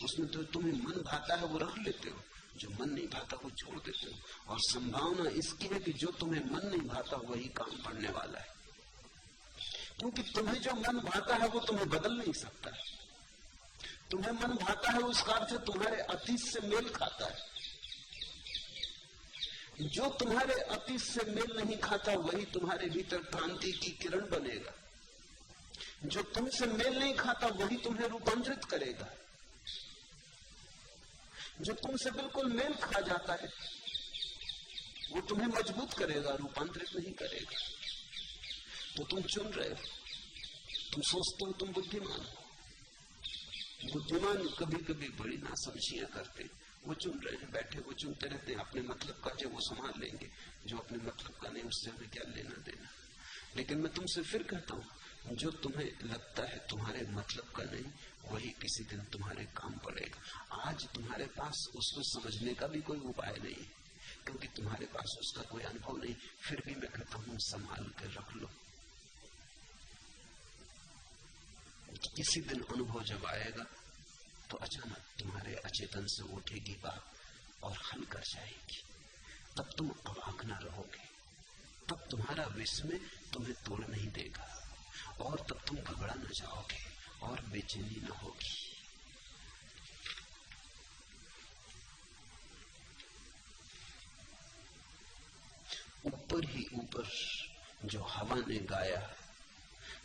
उसमें तो तुम्हें मन भाता है वो रख लेते हो, जो मन नहीं भाता वो छोड़ देते हो। और संभावना इसकी है कि जो तुम्हें मन नहीं भाता वही काम पड़ने वाला है, क्योंकि तुम्हें जो मन भाता है वो तुम्हें बदल नहीं सकता है। तुम्हें मन भाता है उसका अर्थ तुम्हारे अतीत से मेल खाता है। जो तुम्हारे अतीत से मेल नहीं खाता वही तुम्हारे भीतर क्रांति की किरण बनेगा। जो तुमसे मेल नहीं खाता वही तुम्हें रूपांतरित करेगा। जो तुमसे बिल्कुल मेल खा जाता है वो तुम्हें मजबूत करेगा, रूपांतरित नहीं करेगा। तो तुम चुन रहे हो, तुम सोचते हो तुम बुद्धिमान हो। बुद्धिमान कभी कभी बड़ी नासमझियां करते, वो चुन रहे हैं, बैठे वो चुनते रहते हैं। अपने मतलब का जो वो संभाल लेंगे, जो अपने मतलब का नहीं उससे हमें क्या लेना देना। लेकिन मैं तुमसे फिर कहता हूं, जो तुम्हें लगता है तुम्हारे मतलब का नहीं वही किसी दिन तुम्हारे काम पड़ेगा। आज तुम्हारे पास उसको समझने का भी कोई उपाय नहीं, क्योंकि तुम्हारे पास उसका कोई अनुभव नहीं। फिर भी मैं कहता हूं संभाल कर रख लो। किसी दिन अनुभव जब आएगा तो अचानक तुम्हारे अचेतन से उठेगी बात और हल कर जाएगी। तब तुम अवाक न रहोगे, तब तुम्हारा विस्मय तुम्हें तोड़ नहीं देगा, और तब तुम घबरा न जाओगे और बेचैनी न होगी। ऊपर ही ऊपर जो हवा ने गाया,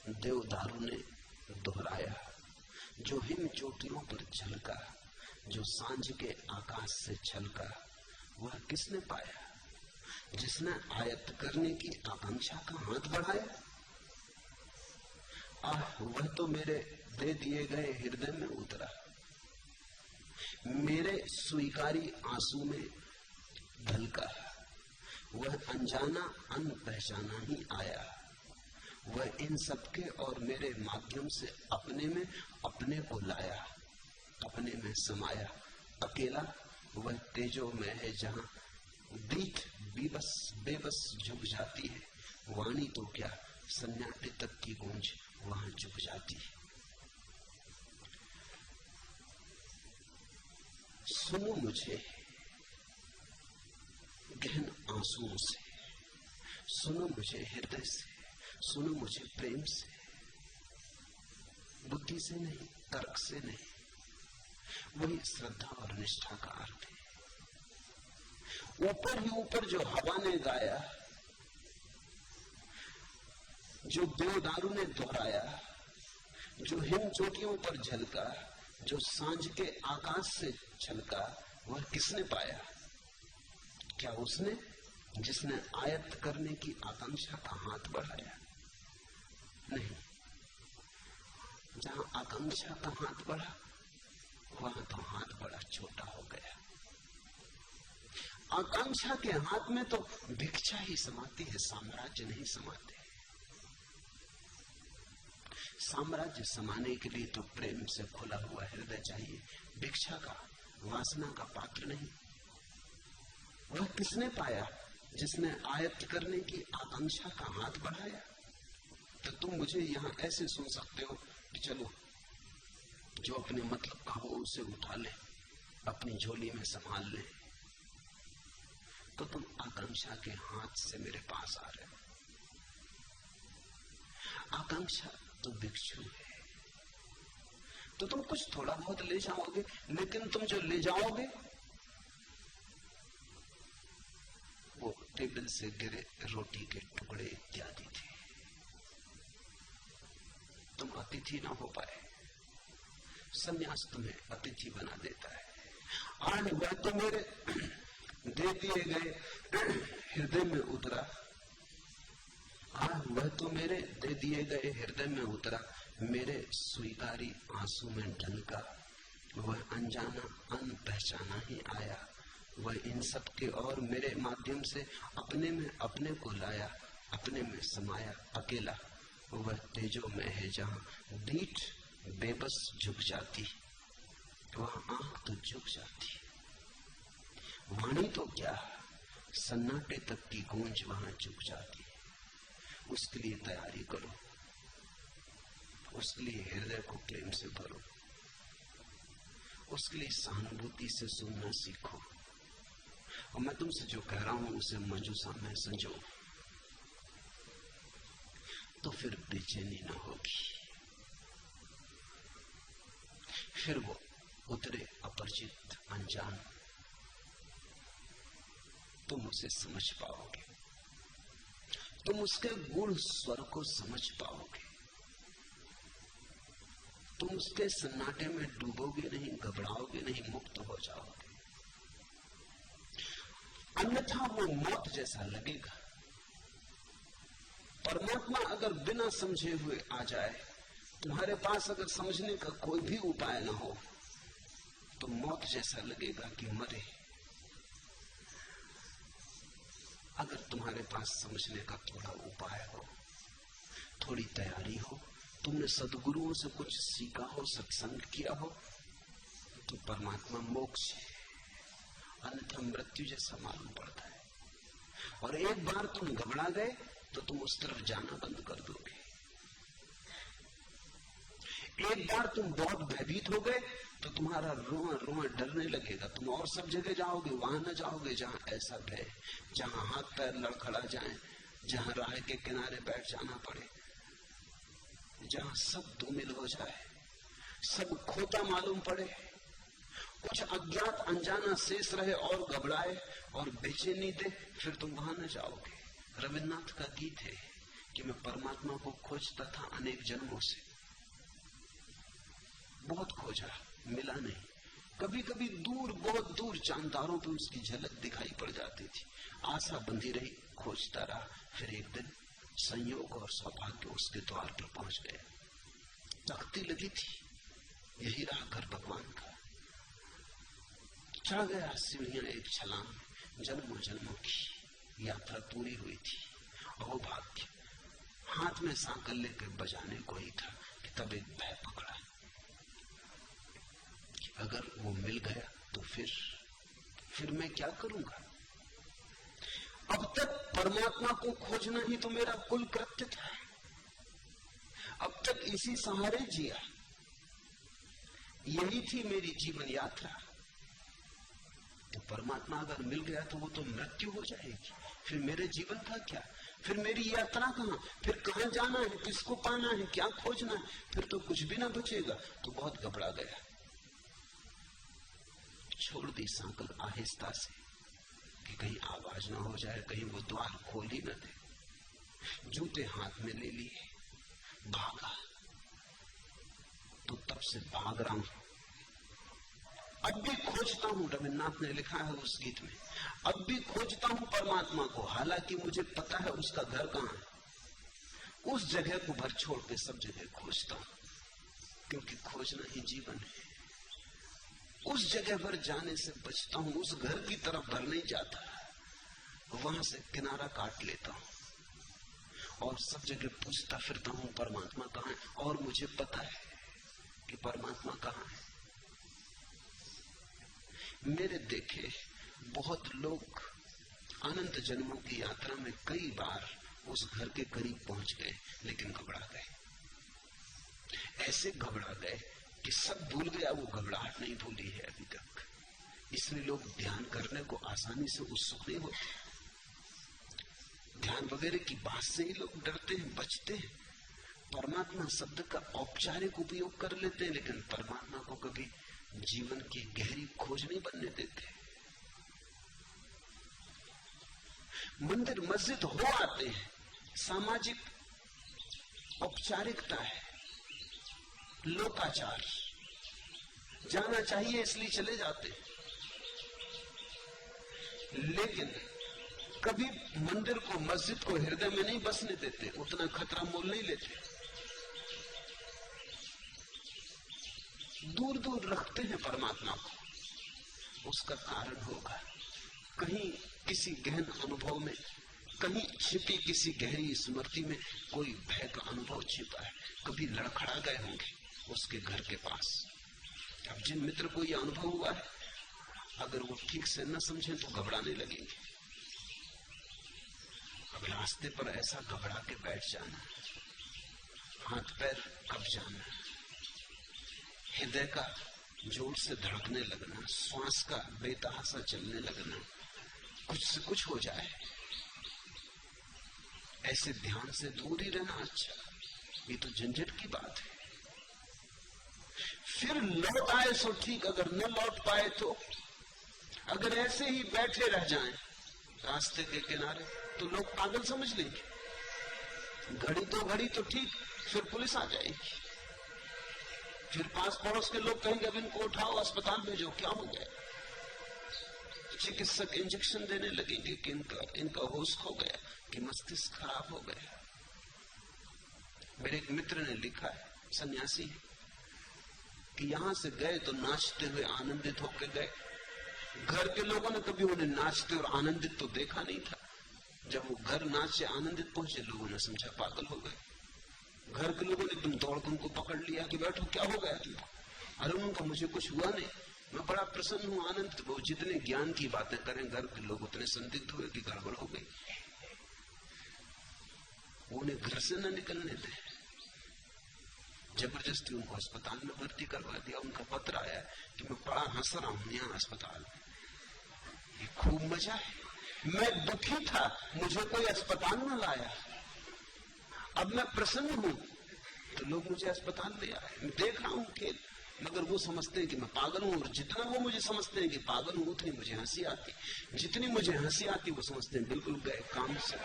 देवदारों ने दोहराया, जो हिम चोटियों पर झलका, जो सांझ के आकाश से छलका, वह किसने पाया? जिसने आयत्त करने की आकांक्षा का हाथ बढ़ाया। वह तो मेरे दे दिए गए हृदय में उतरा, मेरे स्वीकारी आंसू में ढलका, वह अनजाना अनपहचाना ही आया, वह इन सबके और मेरे माध्यम से अपने में अपने को लाया, अपने में समाया। अकेला वह तेजो में है जहां दीठ बेबस बेबस झुक जाती है, वाणी तो क्या सन्नाटे तक की गूंज वहां झुक जाती है। सुनो मुझे गहन आंसुओं से, सुनो मुझे हृदय से, सुनो मुझे प्रेम से, बुद्धि से नहीं, तर्क से नहीं। वही श्रद्धा और निष्ठा का अर्थ है। ऊपर ही ऊपर जो हवा ने गाया, जो देवदारू ने दोहराया, जो हिम चोटियों पर झलका, जो सांझ के आकाश से छलका, वह किसने पाया? क्या उसने जिसने आयत्त करने की आकांक्षा का हाथ बढ़ाया? नहीं। जहां आकांक्षा का हाथ बढ़ा वहां तो हाथ बड़ा छोटा हो गया। आकांक्षा के हाथ में तो भिक्षा ही समाती है, साम्राज्य नहीं समाते। साम्राज्य समाने के लिए तो प्रेम से खुला हुआ हृदय चाहिए, भिक्षा का, वासना का पात्र नहीं। वह किसने पाया? जिसने आयत्त करने की आकांक्षा का हाथ बढ़ाया। तो तुम मुझे यहां ऐसे सुन सकते हो कि चलो जो अपने मतलब का हो उसे उठा ले, अपनी झोली में संभाल ले, तो तुम आकांक्षा के हाथ से मेरे पास आ रहे हो। आकांक्षा तो भिक्षु है, तो तुम कुछ थोड़ा बहुत ले जाओगे, लेकिन तुम जो ले जाओगे वो टेबल से गिरे रोटी के टुकड़े इत्यादि थे। तुम अतिथि ना हो पाए। संन्यास तुम्हें अतिथि बना देता है। आज वह तो मेरे दे दिए गए हृदय में उतरा, आज वह तो मेरे दे दिए गए हृदय में उतरा, मेरे स्वीकारी आंसू में ढलका, वह अनजाना अनपहचाना ही आया, वह इन सब के और मेरे माध्यम से अपने में अपने को लाया, अपने में समाया। अकेला वह तेजो में है जहां दीठ बेबस झुक जाती, वहां आंख तो झुक जाती। वाणी तो क्या सन्नाटे तक की गूंज वहां झुक जाती। उसके लिए तैयारी करो, उसके लिए हृदय को प्रेम से भरो, उसके लिए सहानुभूति से सुनना सीखो। और मैं तुमसे जो कह रहा हूं उसे मंजूषा में संजो, तो फिर बेचैनी न होगी। फिर वो उतरे अपरिचित अनजान, तुम उसे समझ पाओगे, तुम उसके गूढ़ स्वर को समझ पाओगे, तुम उसके सन्नाटे में डूबोगे नहीं, घबराओगे नहीं, मुक्त हो जाओगे। अन्यथा वो मौत जैसा लगेगा। परमात्मा अगर बिना समझे हुए आ जाए, तुम्हारे पास अगर समझने का कोई भी उपाय ना हो, तो मौत जैसा लगेगा कि मरे। अगर तुम्हारे पास समझने का थोड़ा उपाय हो, थोड़ी तैयारी हो, तुमने सद्गुरुओं से कुछ सीखा हो, सत्संग किया हो, तो परमात्मा मोक्ष है, अन्यथा मृत्यु जैसा मालूम पड़ता है। और एक बार तुम घबरा गए तो तुम उस तरफ जाना बंद कर दोगे। एक बार तुम बहुत भयभीत हो गए तो तुम्हारा रोआ रोआ डरने लगेगा। तुम और सब जगह जाओगे, वहां न जाओगे जहां ऐसा भय, जहां हाथ पैर लड़खड़ा जाए, जहां राह के किनारे बैठ जाना पड़े, जहां सब धूमिल हो जाए, सब खोता मालूम पड़े, कुछ अज्ञात अनजाना शेष रहे और घबराए और बेचैनी दे, फिर तुम वहां न जाओगे। रविन्द्रनाथ का गीत है कि मैं परमात्मा को खोजता था अनेक जन्मों से, बहुत खोजा, मिला नहीं। कभी कभी दूर, बहुत दूर चांद-तारों पे उसकी झलक दिखाई पड़ जाती थी। आशा बंधी रही, खोजता रहा। फिर एक दिन संयोग और सौभाग्य उसके द्वार पर पहुंच गए। तख्ती लगी थी, यही रहा घर भगवान का। चढ़ गया सीढ़ियां एक छलांग, जन्मों जन्मों की यात्रा पूरी हुई थी। अहो भाग्य, हाथ में सांकल लेकर बजाने को ही था कि तब एक भय पकड़ा कि अगर वो मिल गया तो फिर मैं क्या करूंगा। अब तक परमात्मा को खोजना ही तो मेरा कुल कृत्य था, अब तक इसी सहारे जिया, यही थी मेरी जीवन यात्रा। तो परमात्मा अगर मिल गया तो वो तो मृत्यु हो जाएगी, फिर मेरे जीवन का क्या, फिर मेरी यात्रा कहां, फिर कहां जाना है, किसको पाना है, क्या खोजना है, फिर तो कुछ भी ना बचेगा। तो बहुत घबरा गया, छोड़ दी सांकल आहिस्ता से कि कहीं आवाज ना हो जाए, कहीं वो द्वार खोल ही न दे। जूते हाथ में ले लिए, भागा। तो तब से भाग रहा हूं, अब भी खोजता हूं। रविन्द्रनाथ ने लिखा है उस गीत में, अब भी खोजता हूं परमात्मा को, हालांकि मुझे पता है उसका घर कहां है। उस जगह को भर छोड़ के सब जगह खोजता हूं, क्योंकि खोजना ही जीवन है। उस जगह पर जाने से बचता हूं, उस घर की तरफ भर नहीं जाता, वहां से किनारा काट लेता हूं और सब जगह पूछता फिरता हूं परमात्मा कहां है। और मुझे पता है कि परमात्मा कहां है। मेरे देखे बहुत लोग अनंत जन्मों की यात्रा में कई बार उस घर के करीब पहुंच गए, लेकिन घबरा गए। ऐसे घबरा गए कि सब भूल गया, वो घबराहट नहीं भूली है अभी तक। इसलिए लोग ध्यान करने को आसानी से उत्सुक नहीं होते। ध्यान वगैरह की बात से ही लोग डरते हैं, बचते हैं। परमात्मा शब्द का औपचारिक उपयोग कर लेते हैं, लेकिन परमात्मा को कभी जीवन की गहरी खोज नहीं बनने देते। मंदिर मस्जिद हो आते हैं, सामाजिक औपचारिकता है, लोकाचार, जाना चाहिए इसलिए चले जाते हैं। लेकिन कभी मंदिर को, मस्जिद को हृदय में नहीं बसने देते, उतना खतरा मोल नहीं लेते, दूर दूर रखते हैं परमात्मा को। उसका कारण होगा कहीं किसी गहन अनुभव में, कहीं छिपी किसी गहरी स्मृति में कोई भय का अनुभव छिपा है। कभी लड़खड़ा गए होंगे उसके घर के पास। अब जिन मित्र को यह अनुभव हुआ है, अगर वो ठीक से न समझे तो घबराने लगेंगे। अब रास्ते पर ऐसा घबरा के बैठ जाना, हाथ पैर कब जाना, हृदय का जोर से धड़कने लगना, श्वास का बेतहासा चलने लगना, कुछ से कुछ हो जाए, ऐसे ध्यान से दूर ही रहना अच्छा। ये तो झंझट की बात है। फिर लौट आए सो ठीक, अगर न लौट पाए तो, अगर ऐसे ही बैठे रह जाएं रास्ते के किनारे तो लोग पागल समझ लेंगे। घड़ी तो ठीक, फिर पुलिस आ जाएगी, फिर पास पड़ोस के लोग कहेंगे अब इनको उठाओ अस्पताल भेजो, क्या हो गया। चिकित्सक इंजेक्शन देने लगेंगे कि इनका होश खो गया, कि मस्तिष्क खराब हो गया। मेरे एक मित्र ने लिखा है, सन्यासी, कि यहां से गए तो नाचते हुए आनंदित होकर गए। घर के लोगों ने कभी उन्हें नाचते और आनंदित तो देखा नहीं था। जब वो घर नाच से आनंदित पहुंचे, लोगों ने समझा पागल हो गए। घर के लोगों ने एकदम दौड़ उनको पकड़ लिया कि बैठो, क्या हो गया तुमको। अरे उनका मुझे कुछ हुआ नहीं, मैं बड़ा प्रसन्न हूं, आनंदित। वो जितने ज्ञान की बातें करें घर के लोग, उतने संदिग्ध हुए कि गड़बड़ हो गई। उन्हें घर से न निकलने दें, जबरदस्ती उनको अस्पताल में भर्ती करवा दिया। उनका पत्र आया कि मैं बड़ा हंस रहा हूं यहाँ अस्पताल में, ये खूब मजा है। मैं दुखी था, मुझे कोई अस्पताल में लाया, अब मैं प्रसन्न हूं तो लोग मुझे अस्पताल ले आए। मैं देख रहा हूं खेल, मगर वो समझते हैं कि मैं पागल हूं, और जितना वो मुझे समझते हैं कि पागल हूं, उतनी मुझे हंसी आती। जितनी मुझे हंसी आती वो समझते हैं बिल्कुल गए काम से।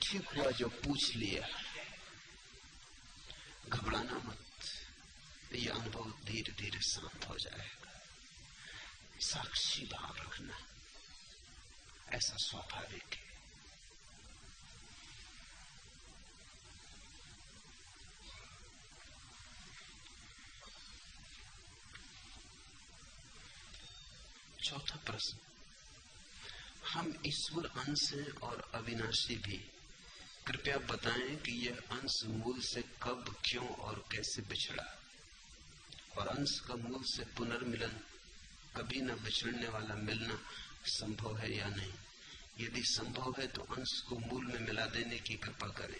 ठीक हुआ जो पूछ लिया। घबराना मत, ये अनुभव धीरे धीरे शांत हो जाएगा। साक्षी भाव रखना, ऐसा स्वाभाविक है। चौथा प्रश्न, हम ईश्वर अंश हैं और अविनाशी भी। कृपया बताएं कि यह अंश मूल से कब, क्यों और कैसे बिछड़ा, और अंश का मूल से पुनर्मिलन, कभी न बिछड़ने वाला मिलना संभव है या नहीं। यदि संभव है तो अंश को मूल में मिला देने की कृपा करें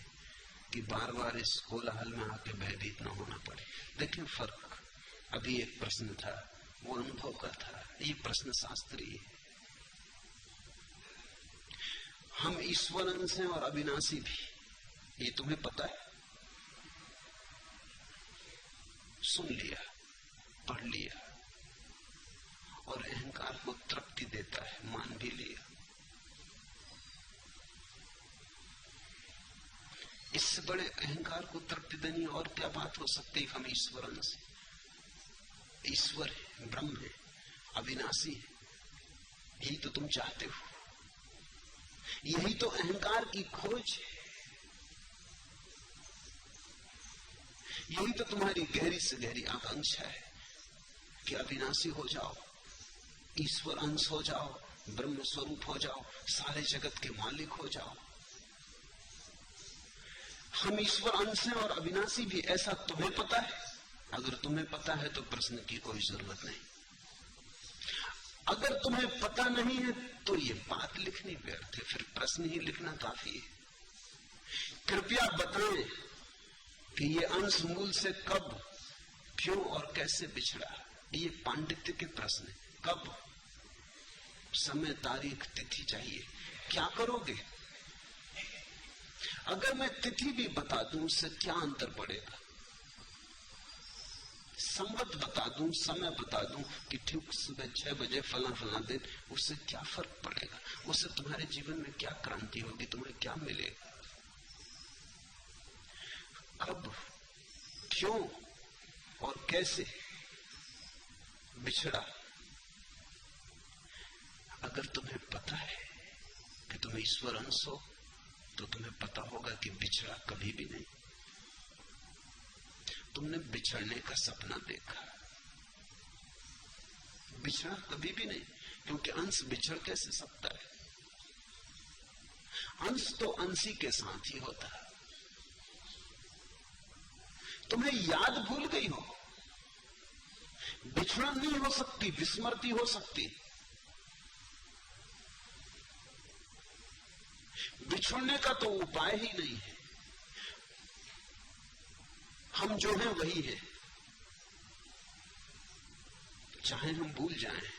कि बार बार इस कोलाहल में आके भयभीत न होना पड़े। देखिए फर्क, अभी एक प्रश्न था वो अनुभव का था, ये प्रश्न शास्त्रीय है। हम ईश्वर अंश हैं और अविनाशी भी, ये तुम्हें पता है, सुन लिया, पढ़ लिया, और अहंकार को तृप्ति देता है, मान भी लिया। इससे बड़े अहंकार को तृप्ति देनी और क्या बात हो सकती है। हम ईश्वर अंश हैं, ईश्वर है, ब्रह्म है, अविनाशी है, यही तो तुम चाहते हो, यही तो अहंकार की खोज है, यही तो तुम्हारी गहरी से गहरी आकांक्षा है कि अविनाशी हो जाओ, ईश्वर अंश हो जाओ, ब्रह्म स्वरूप हो जाओ, सारे जगत के मालिक हो जाओ। हम ईश्वर अंश हैं और अविनाशी भी, ऐसा तुम्हें पता है? अगर तुम्हें पता है तो प्रश्न की कोई जरूरत नहीं। अगर तुम्हें पता नहीं है तो ये बात लिखनी व्यर्थ है, फिर प्रश्न ही लिखना काफी है। कृपया बताएं कि ये अंश मूल से कब, क्यों और कैसे बिछड़ा। ये पांडित्य के प्रश्न है। कब, समय, तारीख, तिथि चाहिए। क्या करोगे? अगर मैं तिथि भी बता दूं उससे क्या अंतर पड़ेगा? संवत बता दूं, समय बता दूं कि ठीक सुबह 6 बजे फला फला दिन, उससे क्या फर्क पड़ेगा? उससे तुम्हारे जीवन में क्या क्रांति होगी, तुम्हें क्या मिलेगा? कब, क्यों और कैसे बिछड़ा। अगर तुम्हें पता है कि तुम ईश्वर अंश हो तो तुम्हें पता होगा कि बिछड़ा कभी भी नहीं। तुमने बिछड़ने का सपना देखा, बिछड़ा कभी भी नहीं, क्योंकि अंश बिछड़ कैसे सकता है? अंश तो अंशी के साथ ही होता है। तुम्हें याद भूल गई हो, बिछड़न नहीं हो सकती, विस्मृति हो सकती। बिछड़ने का तो उपाय ही नहीं है। हम जो हैं वही है, चाहे हम भूल जाएं,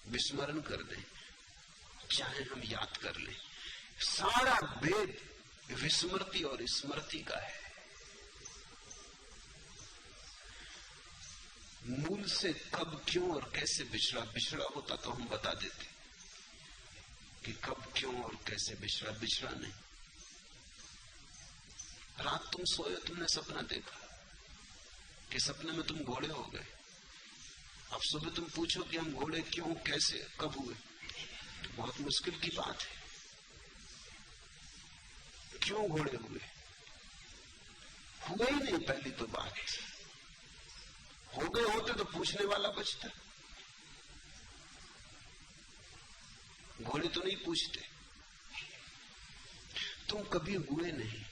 विस्मरण कर दें, चाहे हम याद कर लें, सारा भेद विस्मृति और स्मृति का है। मूल से कब, क्यों और कैसे बिछड़ा। बिछड़ा होता तो हम बता देते कि कब, क्यों और कैसे बिछड़ा। बिछड़ा नहीं। रात तुम सोए, तुमने सपना देखा कि सपने में तुम घोड़े हो गए। अब सुबह तुम पूछो कि हम घोड़े क्यों, कैसे, कब हुए, बहुत मुश्किल की बात है। क्यों घोड़े हुए? हुए ही नहीं, पहली तो बात। हो गए होते तो पूछने वाला बचता। घोड़े तो नहीं पूछते। तुम कभी हुए नहीं,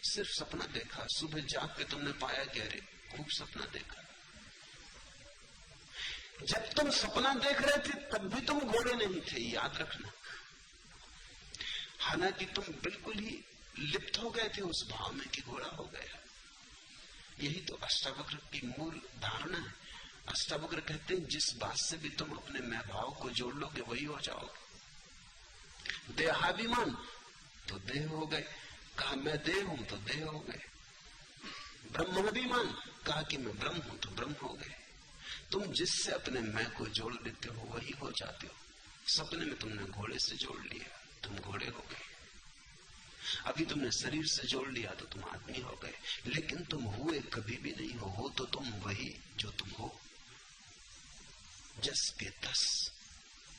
सिर्फ सपना देखा। सुबह जाग के तुमने पाया कि अरे खूब सपना देखा। जब तुम सपना देख रहे थे तब भी तुम घोड़े नहीं थे, याद रखना। हालांकि तुम बिल्कुल ही लिप्त हो गए थे उस भाव में कि घोड़ा हो गया। यही तो अष्टावक्र की मूल धारणा है। अष्टावक्र कहते हैं जिस बात से भी तुम अपने मैं भाव को जोड़ लोगे वही हो जाओगे। देहाभिमान तो देह हो गए, कहा मैं देह हूं तो देह हो गए। ब्रह्माभिमान, कहा कि मैं ब्रह्म हूं तो ब्रह्म हो गए। तुम जिससे अपने मैं को जोड़ लेते हो वही हो जाते हो। सपने में तुमने घोड़े से जोड़ लिया, तुम घोड़े हो गए। अभी तुमने शरीर से जोड़ लिया तो तुम आदमी हो गए, लेकिन तुम हुए कभी भी नहीं हो तो तुम वही जो तुम हो। जस के तस,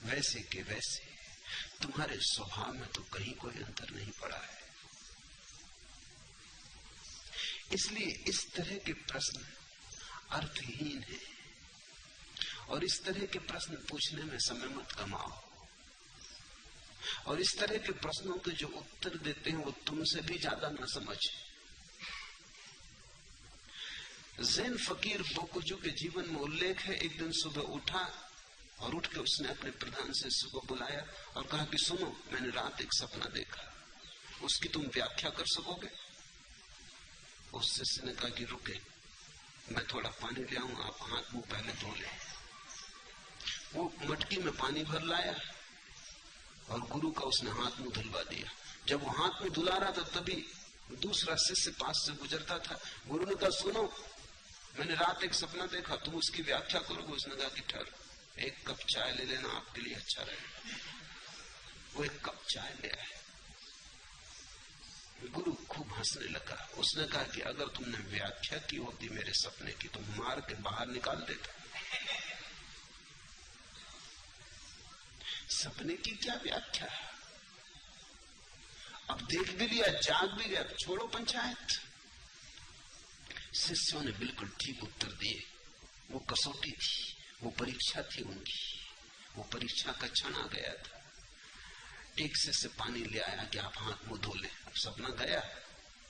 वैसे के वैसे। तुम्हारे स्वभाव में तो कहीं कोई अंतर नहीं पड़ा है। इसलिए इस तरह के प्रश्न अर्थहीन है और इस तरह के प्रश्न पूछने में समय मत कमाओ, और इस तरह के प्रश्नों के जो उत्तर देते हैं वो तुमसे भी ज्यादा ना समझे। ज़ैन फकीर बोकुजू के जीवन में उल्लेख है, एक दिन सुबह उठा और उठ के उसने अपने प्रधान शिष्य को बुलाया और कहा कि सुनो, मैंने रात एक सपना देखा, उसकी तुम व्याख्या कर सकोगे? उस शिष्य ने कहा कि रुके, मैं थोड़ा पानी ले आऊं, आप हाथ मुंह पहले धो ले। वो मटकी में पानी भर लाया और गुरु का उसने हाथ मुंह धुलवा दिया। जब वो हाथ मुंह धुला रहा था तभी दूसरा शिष्य पास से गुजरता था। गुरु ने कहा सुनो, मैंने रात एक सपना देखा, तुम उसकी व्याख्या करोगे? उसने कहा कि ठहरो, एक कप चाय ले लेना, आपके लिए अच्छा रहेगा। वो एक कप चाय ले आए। गुरु खूब हंसने लगा। उसने कहा कि अगर तुमने व्याख्या की होती मेरे सपने की तो मार के बाहर निकाल देता। सपने की क्या व्याख्या, अब देख भी लिया, जाग भी गया, छोड़ो पंचायत। शिष्यों ने बिल्कुल ठीक उत्तर दिए। वो कसौटी थी, वो परीक्षा थी उनकी, वो परीक्षा का क्षण आ गया था। एक शिष्य पानी ले आया कि आप हाथ मुंह धो ले। अब सपना गया,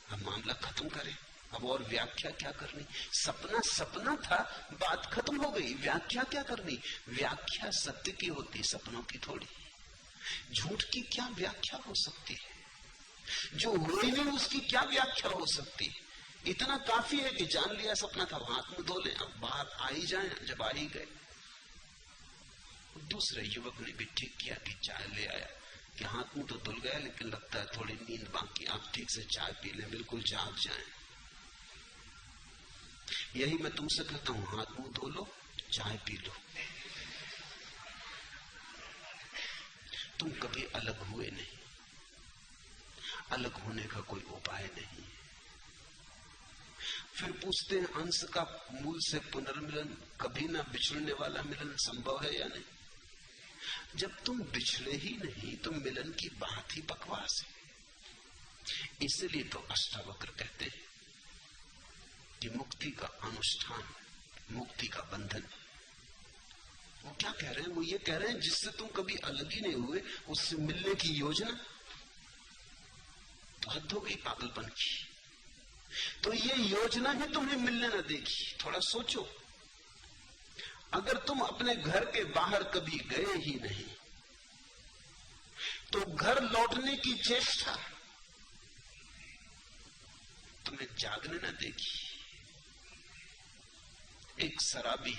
अब मामला खत्म करें, अब और व्याख्या क्या करनी? सपना सपना था, बात खत्म हो गई, व्याख्या क्या करनी? व्याख्या सत्य की होती, सपनों की थोड़ी। झूठ की क्या व्याख्या हो सकती है? जो हुई नहीं उसकी क्या व्याख्या हो सकती है? इतना काफी है कि जान लिया सपना था, हाथ मुंह धो ले, अब बाहर आ ही जाए। जब आ ही गए, दूसरे युवक ने भी ठीक किया कि चाय ले आया कि हाथ मुंह तो धुल गया, लेकिन लगता है थोड़ी नींद बाकी, आप ठीक से चाय पी लें, बिल्कुल जाग जाएं। यही मैं तुमसे कहता हूं, हाथ मुंह धो लो, चाय पी लो। तुम कभी अलग हुए नहीं, अलग होने का कोई उपाय नहीं। फिर पूछते हैं अंश का मूल से पुनर्मिलन, कभी ना बिछड़ने वाला मिलन संभव है या नहीं? जब तुम बिछड़े ही नहीं तो मिलन की बात ही बकवास है। इसलिए तो अष्टावक्र कहते हैं कि मुक्ति का अनुष्ठान, मुक्ति का बंधन। वो क्या कह रहे हैं? वो ये कह रहे हैं जिससे तुम कभी अलग ही नहीं हुए उससे मिलने की योजना तो हद हो गई पागलपन की। तो ये योजना ही तुम्हें मिलने न देगी। थोड़ा सोचो, अगर तुम अपने घर के बाहर कभी गए ही नहीं तो घर लौटने की चेष्टा तुम्हें जागने न देगी। एक शराबी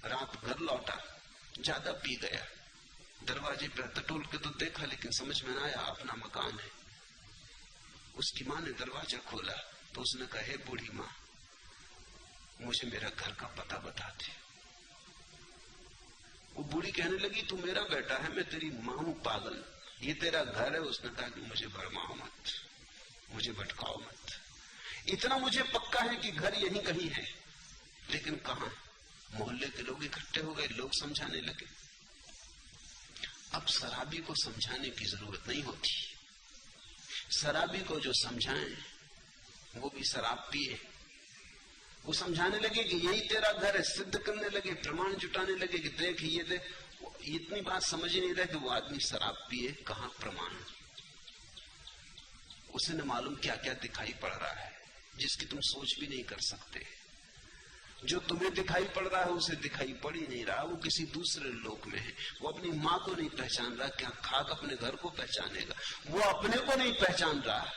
रात घर लौटा, ज्यादा पी गया, दरवाजे पर टटोल के तो देखा लेकिन समझ में ना आया अपना मकान है। उसकी मां ने दरवाजा खोला तो उसने कहा, हे बूढ़ी मां, मुझे मेरा घर का पता बता दे। वो बूढ़ी कहने लगी, तू मेरा बेटा है, मैं तेरी मां हूं पागल, ये तेरा घर है। उसने कहा कि मुझे भरमाओ मत, मुझे भटकाओ मत। इतना मुझे पक्का है कि घर यहीं कहीं है, लेकिन कहां? मोहल्ले के लोग इकट्ठे हो गए, लोग समझाने लगे। अब शराबी को समझाने की जरूरत नहीं होती। शराबी को जो समझाएं वो भी शराब पिए। वो समझाने लगे कि यही तेरा घर है, सिद्ध करने लगे, प्रमाण जुटाने लगे कि देख ये देख। इतनी बात समझ ही नहीं रहे कि वो आदमी शराब पिए, कहां प्रमाण। उसे न मालूम क्या क्या दिखाई पड़ रहा है जिसकी तुम सोच भी नहीं कर सकते। जो तुम्हें दिखाई पड़ रहा है उसे दिखाई पड़ ही नहीं रहा, वो किसी दूसरे लोक में है। वो अपनी माँ को नहीं पहचान रहा, क्या खाक अपने घर को पहचानेगा? वो अपने को नहीं पहचान रहा,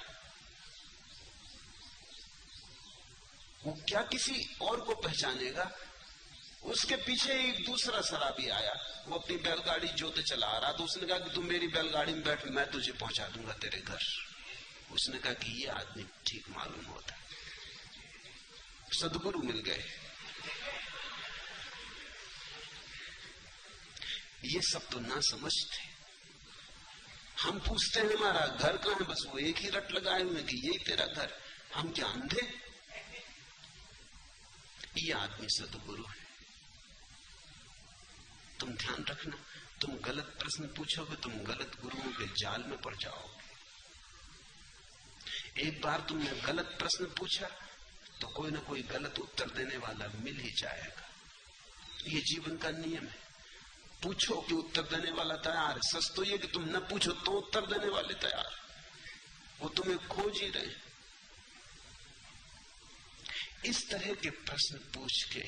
वो क्या किसी और को पहचानेगा? उसके पीछे एक दूसरा शराबी आया, वो अपनी बैलगाड़ी जोते चला आ रहा, तो उसने कहा कि तुम मेरी बैलगाड़ी में बैठ, मैं तुझे पहुंचा दूंगा तेरे घर। उसने कहा कि ये आदमी ठीक मालूम होता है। सदगुरु मिल गए। ये सब तो ना समझते। हम पूछते हैं हमारा घर कहां है, बस वो एक ही रट लगाए हुए कि यही तेरा घर। हम क्या अंधे? ये आदमी सदगुरु है। तुम ध्यान रखना, तुम गलत प्रश्न पूछोगे, तुम गलत गुरुओं के जाल में पड़ जाओगे। एक बार तुमने गलत प्रश्न पूछा तो कोई ना कोई गलत उत्तर देने वाला मिल ही जाएगा। ये जीवन का नियम है। पूछो कि उत्तर देने वाला तैयार है। सच तो ये कि तुम न पूछो तो उत्तर देने वाले तैयार, वो तुम्हें खोज ही रहे। इस तरह के प्रश्न पूछ के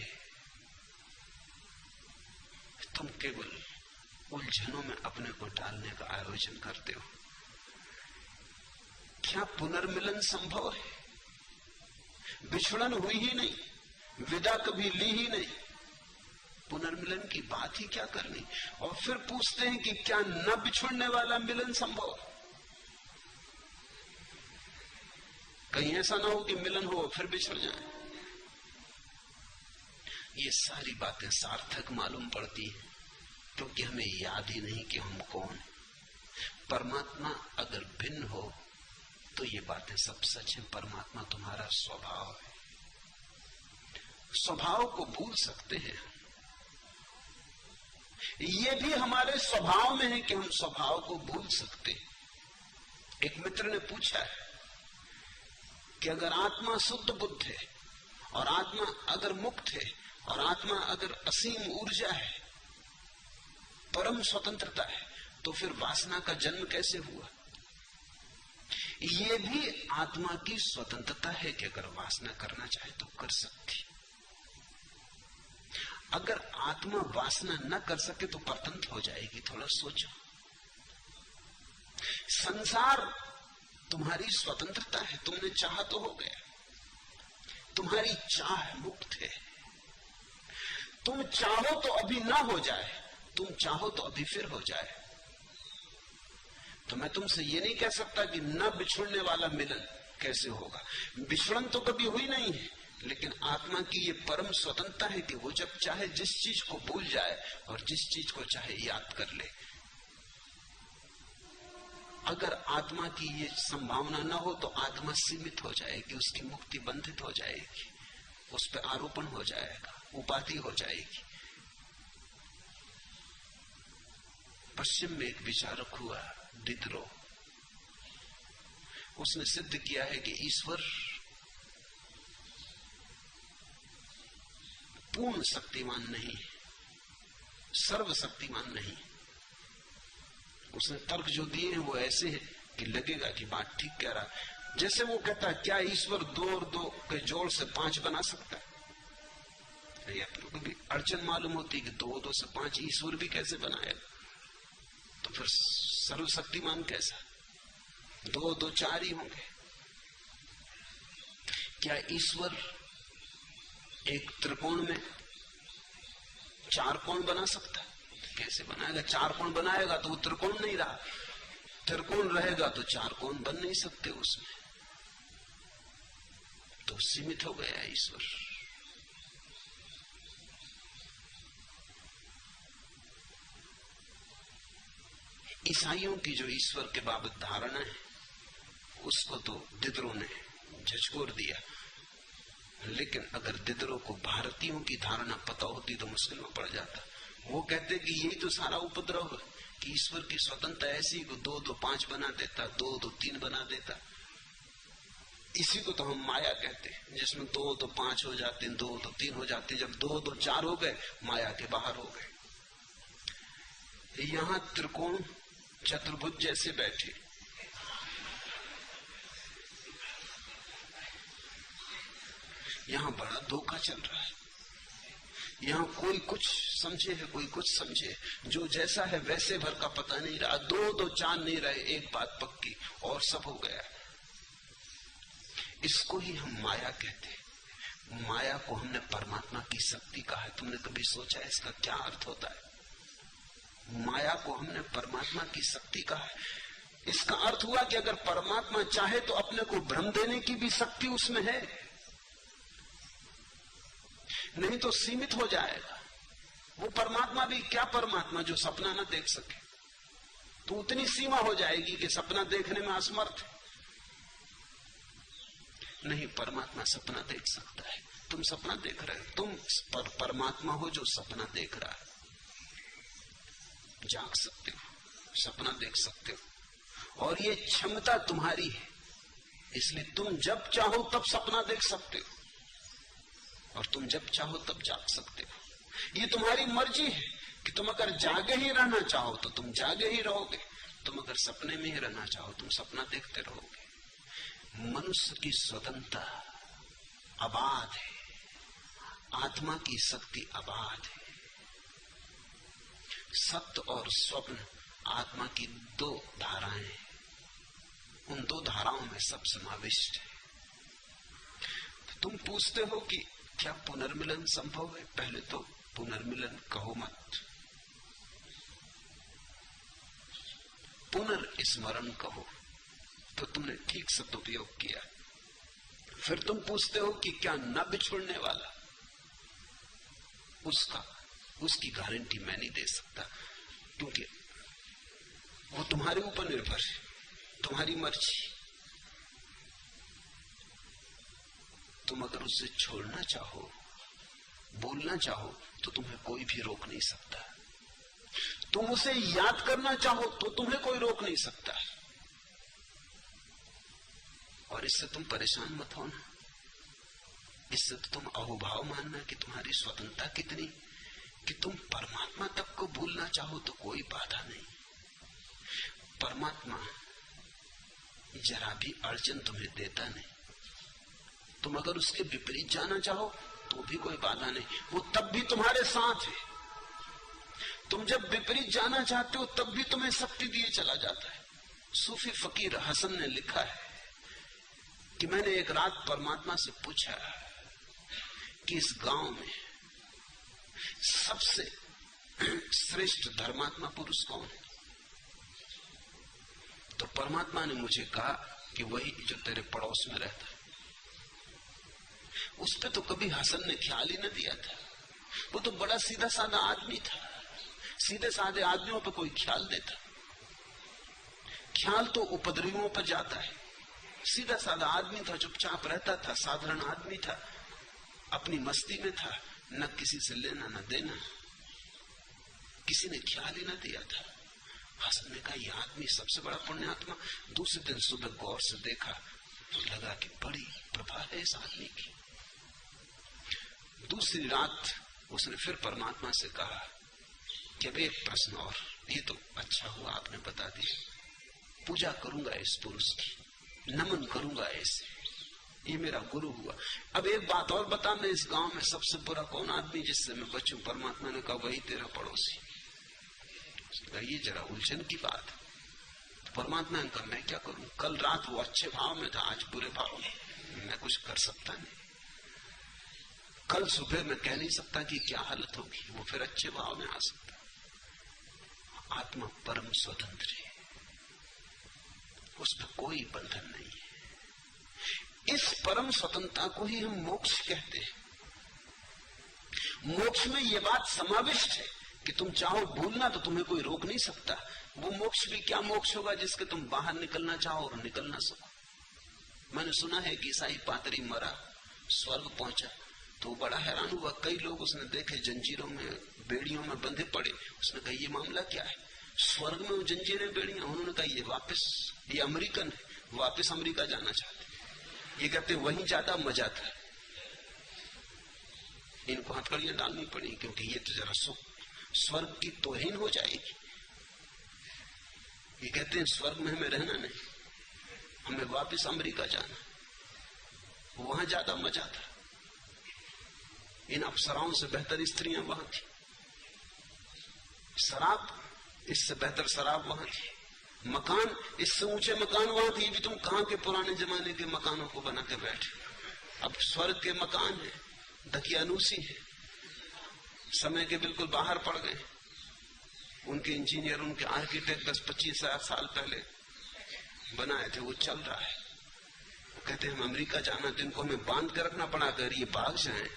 तुम केवल उलझनों में अपने को डालने का आयोजन करते हो। क्या पुनर्मिलन संभव है? बिछड़न हुई ही नहीं, विदा कभी ली ही नहीं, पुनर्मिलन की बात ही क्या करनी। और फिर पूछते हैं कि क्या न बिछुड़ने वाला मिलन संभव? कहीं ऐसा ना हो कि मिलन हो फिर बिछड़ जाए। ये सारी बातें सार्थक मालूम पड़ती हैं क्योंकि हमें याद ही नहीं कि हम कौन। परमात्मा अगर भिन्न हो तो ये बातें सब सच है। परमात्मा तुम्हारा स्वभाव है। स्वभाव को भूल सकते हैं, ये भी हमारे स्वभाव में है कि हम स्वभाव को भूल सकते। एक मित्र ने पूछा है कि अगर आत्मा शुद्ध बुद्ध है और आत्मा अगर मुक्त है और आत्मा अगर असीम ऊर्जा है, परम स्वतंत्रता है, तो फिर वासना का जन्म कैसे हुआ? ये भी आत्मा की स्वतंत्रता है कि अगर वासना करना चाहे तो कर सकती। अगर आत्मा वासना न कर सके तो परतंत्र हो जाएगी। थोड़ा सोचो। संसार तुम्हारी स्वतंत्रता है, तुमने चाहा तो हो गया। तुम्हारी चाह मुक्त है। तुम चाहो तो अभी ना हो जाए, तुम चाहो तो अभी फिर हो जाए। तो मैं तुमसे ये नहीं कह सकता कि न बिछुड़ने वाला मिलन कैसे होगा। बिछड़न तो कभी हुई नहीं है, लेकिन आत्मा की ये परम स्वतंत्रता है कि वो जब चाहे जिस चीज को भूल जाए और जिस चीज को चाहे याद कर ले। अगर आत्मा की ये संभावना न हो तो आत्मा सीमित हो जाएगी, उसकी मुक्ति बंधित हो जाएगी, उस पर आरोपण हो जाएगा, उपाधि हो जाएगी। पश्चिम में एक विचारक हुआ डिडरो, उसने सिद्ध किया है कि ईश्वर पूर्ण शक्तिमान नहीं, सर्वशक्तिमान नहीं। उसने तर्क जो दिए हैं वो ऐसे हैं कि लगेगा कि बात ठीक कह रहा। जैसे वो कहता है क्या ईश्वर 2 और 2 के जोड़ से 5 बना सकता है? या तो कभी अड़चन मालूम होती है कि 2 और 2 से 5 ईश्वर भी कैसे बनाएगा? तो फिर सर्वशक्तिमान कैसा? 2 और 2 4 ही होंगे। क्या ईश्वर एक त्रिकोण में 4 कोण बना सकता है? कैसे बनाएगा? 4 कोण बनाएगा तो वो त्रिकोण नहीं रहा, त्रिकोण रहेगा तो 4 कोण बन नहीं सकते उसमें, तो सीमित हो गया ईश्वर। ईसाइयों की जो ईश्वर के बाबत धारणा है उसको तो दिदरों ने झचकोर दिया, लेकिन अगर दिदरों को भारतीयों की धारणा पता होती तो मुश्किल में पड़ जाता। वो कहते कि यही तो सारा उपद्रव है कि ईश्वर की स्वतंत्रता ऐसी को 2 2 5 बना देता, 2 2 3 बना देता। इसी को तो हम माया कहते हैं, जिसमें 2 2 5 हो जाते, 2 2 3 हो जाते। जब 2 2 4 हो गए माया के बाहर हो गए। यहां त्रिकोण चतुर्भुज जैसे बैठे, यहां बड़ा धोखा चल रहा है। यहां कोई कुछ समझे है, कोई कुछ समझे, जो जैसा है वैसे भर का पता नहीं रहा। 2 2 चांद नहीं रहे, एक बात पक्की और सब हो गया। इसको ही हम माया कहते हैं। माया को हमने परमात्मा की शक्ति कहा है। तुमने कभी सोचा है इसका क्या अर्थ होता है? माया को हमने परमात्मा की शक्ति कहा है। इसका अर्थ हुआ कि अगर परमात्मा चाहे तो अपने को भ्रम देने की भी शक्ति उसमें है, नहीं तो सीमित हो जाएगा। वो परमात्मा भी क्या परमात्मा जो सपना ना देख सके, तो उतनी सीमा हो जाएगी कि सपना देखने में असमर्थ है। नहीं, परमात्मा सपना देख सकता है। तुम सपना देख रहे हो, तुम परमात्मा हो जो सपना देख रहा है। जाग सकते हो, सपना देख सकते हो, और ये क्षमता तुम्हारी है। इसलिए तुम जब चाहो तब सपना देख सकते हो और तुम जब चाहो तब जाग सकते हो। ये तुम्हारी मर्जी है कि तुम अगर जागे ही रहना चाहो तो तुम जागे ही रहोगे, तुम अगर सपने में ही रहना चाहो तुम सपना देखते रहोगे। मनुष्य की स्वतंत्रता अबाध है, आत्मा की शक्ति अबाध है। सत्य और स्वप्न आत्मा की दो धाराएं हैं, उन दो धाराओं में सब समाविष्ट है। तुम पूछते हो कि क्या पुनर्मिलन संभव है? पहले तो पुनर्मिलन कहो मत, पुनर्स्मरण कहो, तो तुमने ठीक सदुपयोग किया। फिर तुम पूछते हो कि क्या न बिछुड़ने वाला, उसकी गारंटी मैं नहीं दे सकता, क्योंकि वो तुम्हारे ऊपर निर्भर है, तुम्हारी मर्जी। तुम अगर उसे छोड़ना चाहो, बोलना चाहो, तो तुम्हें कोई भी रोक नहीं सकता। तुम उसे याद करना चाहो तो तुम्हें कोई रोक नहीं सकता। और इससे तुम परेशान मत होना, इससे तो तुम अहोभाव मानना कि तुम्हारी स्वतंत्रता कितनी कि तुम परमात्मा तक को भूलना चाहो तो कोई बाधा नहीं। परमात्मा जरा भी अड़चन तुम्हें देता नहीं। तुम अगर उसके विपरीत जाना चाहो तो भी कोई बाधा नहीं, वो तब भी तुम्हारे साथ है। तुम जब विपरीत जाना चाहते हो तब भी तुम्हें शक्ति दिए चला जाता है। सूफी फकीर हसन ने लिखा है कि मैंने एक रात परमात्मा से पूछा कि इस गांव में सबसे श्रेष्ठ धर्मात्मा पुरुष कौन है? तो परमात्मा ने मुझे कहा कि वही जो तेरे पड़ोस में रहता है। उस पे तो कभी हसन ने ख्याल ही न दिया था। वो तो बड़ा सीधा साधा आदमी था, सीधे साधे आदमियों पर कोई ख्याल देता? ख्याल तो उपद्रवियों पर जाता है। सीधा साधा आदमी था, चुपचाप रहता था, साधारण आदमी था, अपनी मस्ती में था, न किसी से लेना न देना, किसी ने ख्याल ही न दिया था। हसन ने कहा यह आदमी सबसे बड़ा पुण्यात्मा। दूसरे दिन सुबह गौर से देखा तो लगा कि बड़ी प्रभा है इस आदमी की। दूसरी रात उसने फिर परमात्मा से कहा कि अब एक प्रश्न और, ये तो अच्छा हुआ आपने बता दिया, पूजा करूंगा इस पुरुष की, नमन करूंगा ऐसे, ये मेरा गुरु हुआ। अब एक बात और बता, मैं इस गांव में सबसे बुरा कौन आदमी जिससे मैं बचूं? परमात्मा ने कहा वही तेरा पड़ोसी। ये जरा उलझन की बात है। तो परमात्मा ने कहा मैं क्या करूं? कल रात वो अच्छे भाव में था, आज बुरे भाव में, मैं कुछ कर सकता नहीं। कल सुबह मैं कह नहीं सकता कि क्या हालत होगी, वो फिर अच्छे भाव में आ सकता। आत्मा परम स्वतंत्र है, उसमें कोई बंधन नहीं है। इस परम स्वतंत्रता को ही हम मोक्ष कहते हैं। मोक्ष में यह बात समाविष्ट है कि तुम चाहो भूलना तो तुम्हें कोई रोक नहीं सकता। वो मोक्ष भी क्या मोक्ष होगा जिसके तुम बाहर निकलना चाहो और निकल ना सको। मैंने सुना है कि ईसाई पादरी मरा, स्वर्ग पहुंचा, तो बड़ा हैरान हुआ। कई लोग उसने देखे जंजीरों में, बेड़ियों में बंधे पड़े। उसने कहा ये मामला क्या है? स्वर्ग में वो जंजीरें, बेड़ियां। उन्होंने कहा ये वापस, ये अमेरिकन है, वापस अमेरिका जाना चाहते। ये कहते वहीं ज्यादा मजा था, इनको हथकड़ियां डालनी पड़ी क्योंकि ये तो जरा सुख स्वर्ग की तौहीन हो जाएगी। ये कहते हैं स्वर्ग में हमें रहना नहीं, हमें वापस अमेरिका जाना, वहां ज्यादा मजा था। इन अप्सराओं से बेहतर स्त्रियां वहां थी, शराब इससे बेहतर शराब वहां थी, मकान इससे ऊंचे मकान वहां थे। भी तुम कहां के पुराने जमाने के मकानों को बना के बैठे? अब स्वर्ग के मकान है, दकियानूसी है, समय के बिल्कुल बाहर पड़ गए। उनके इंजीनियर, उनके आर्किटेक्ट 10-25 साल पहले बनाए थे, वो चल रहा है। वो कहते हैं हम अमेरिका जाना, तो इनको हमें बांध कर रखना पड़ा। अगर ये भाग जाएं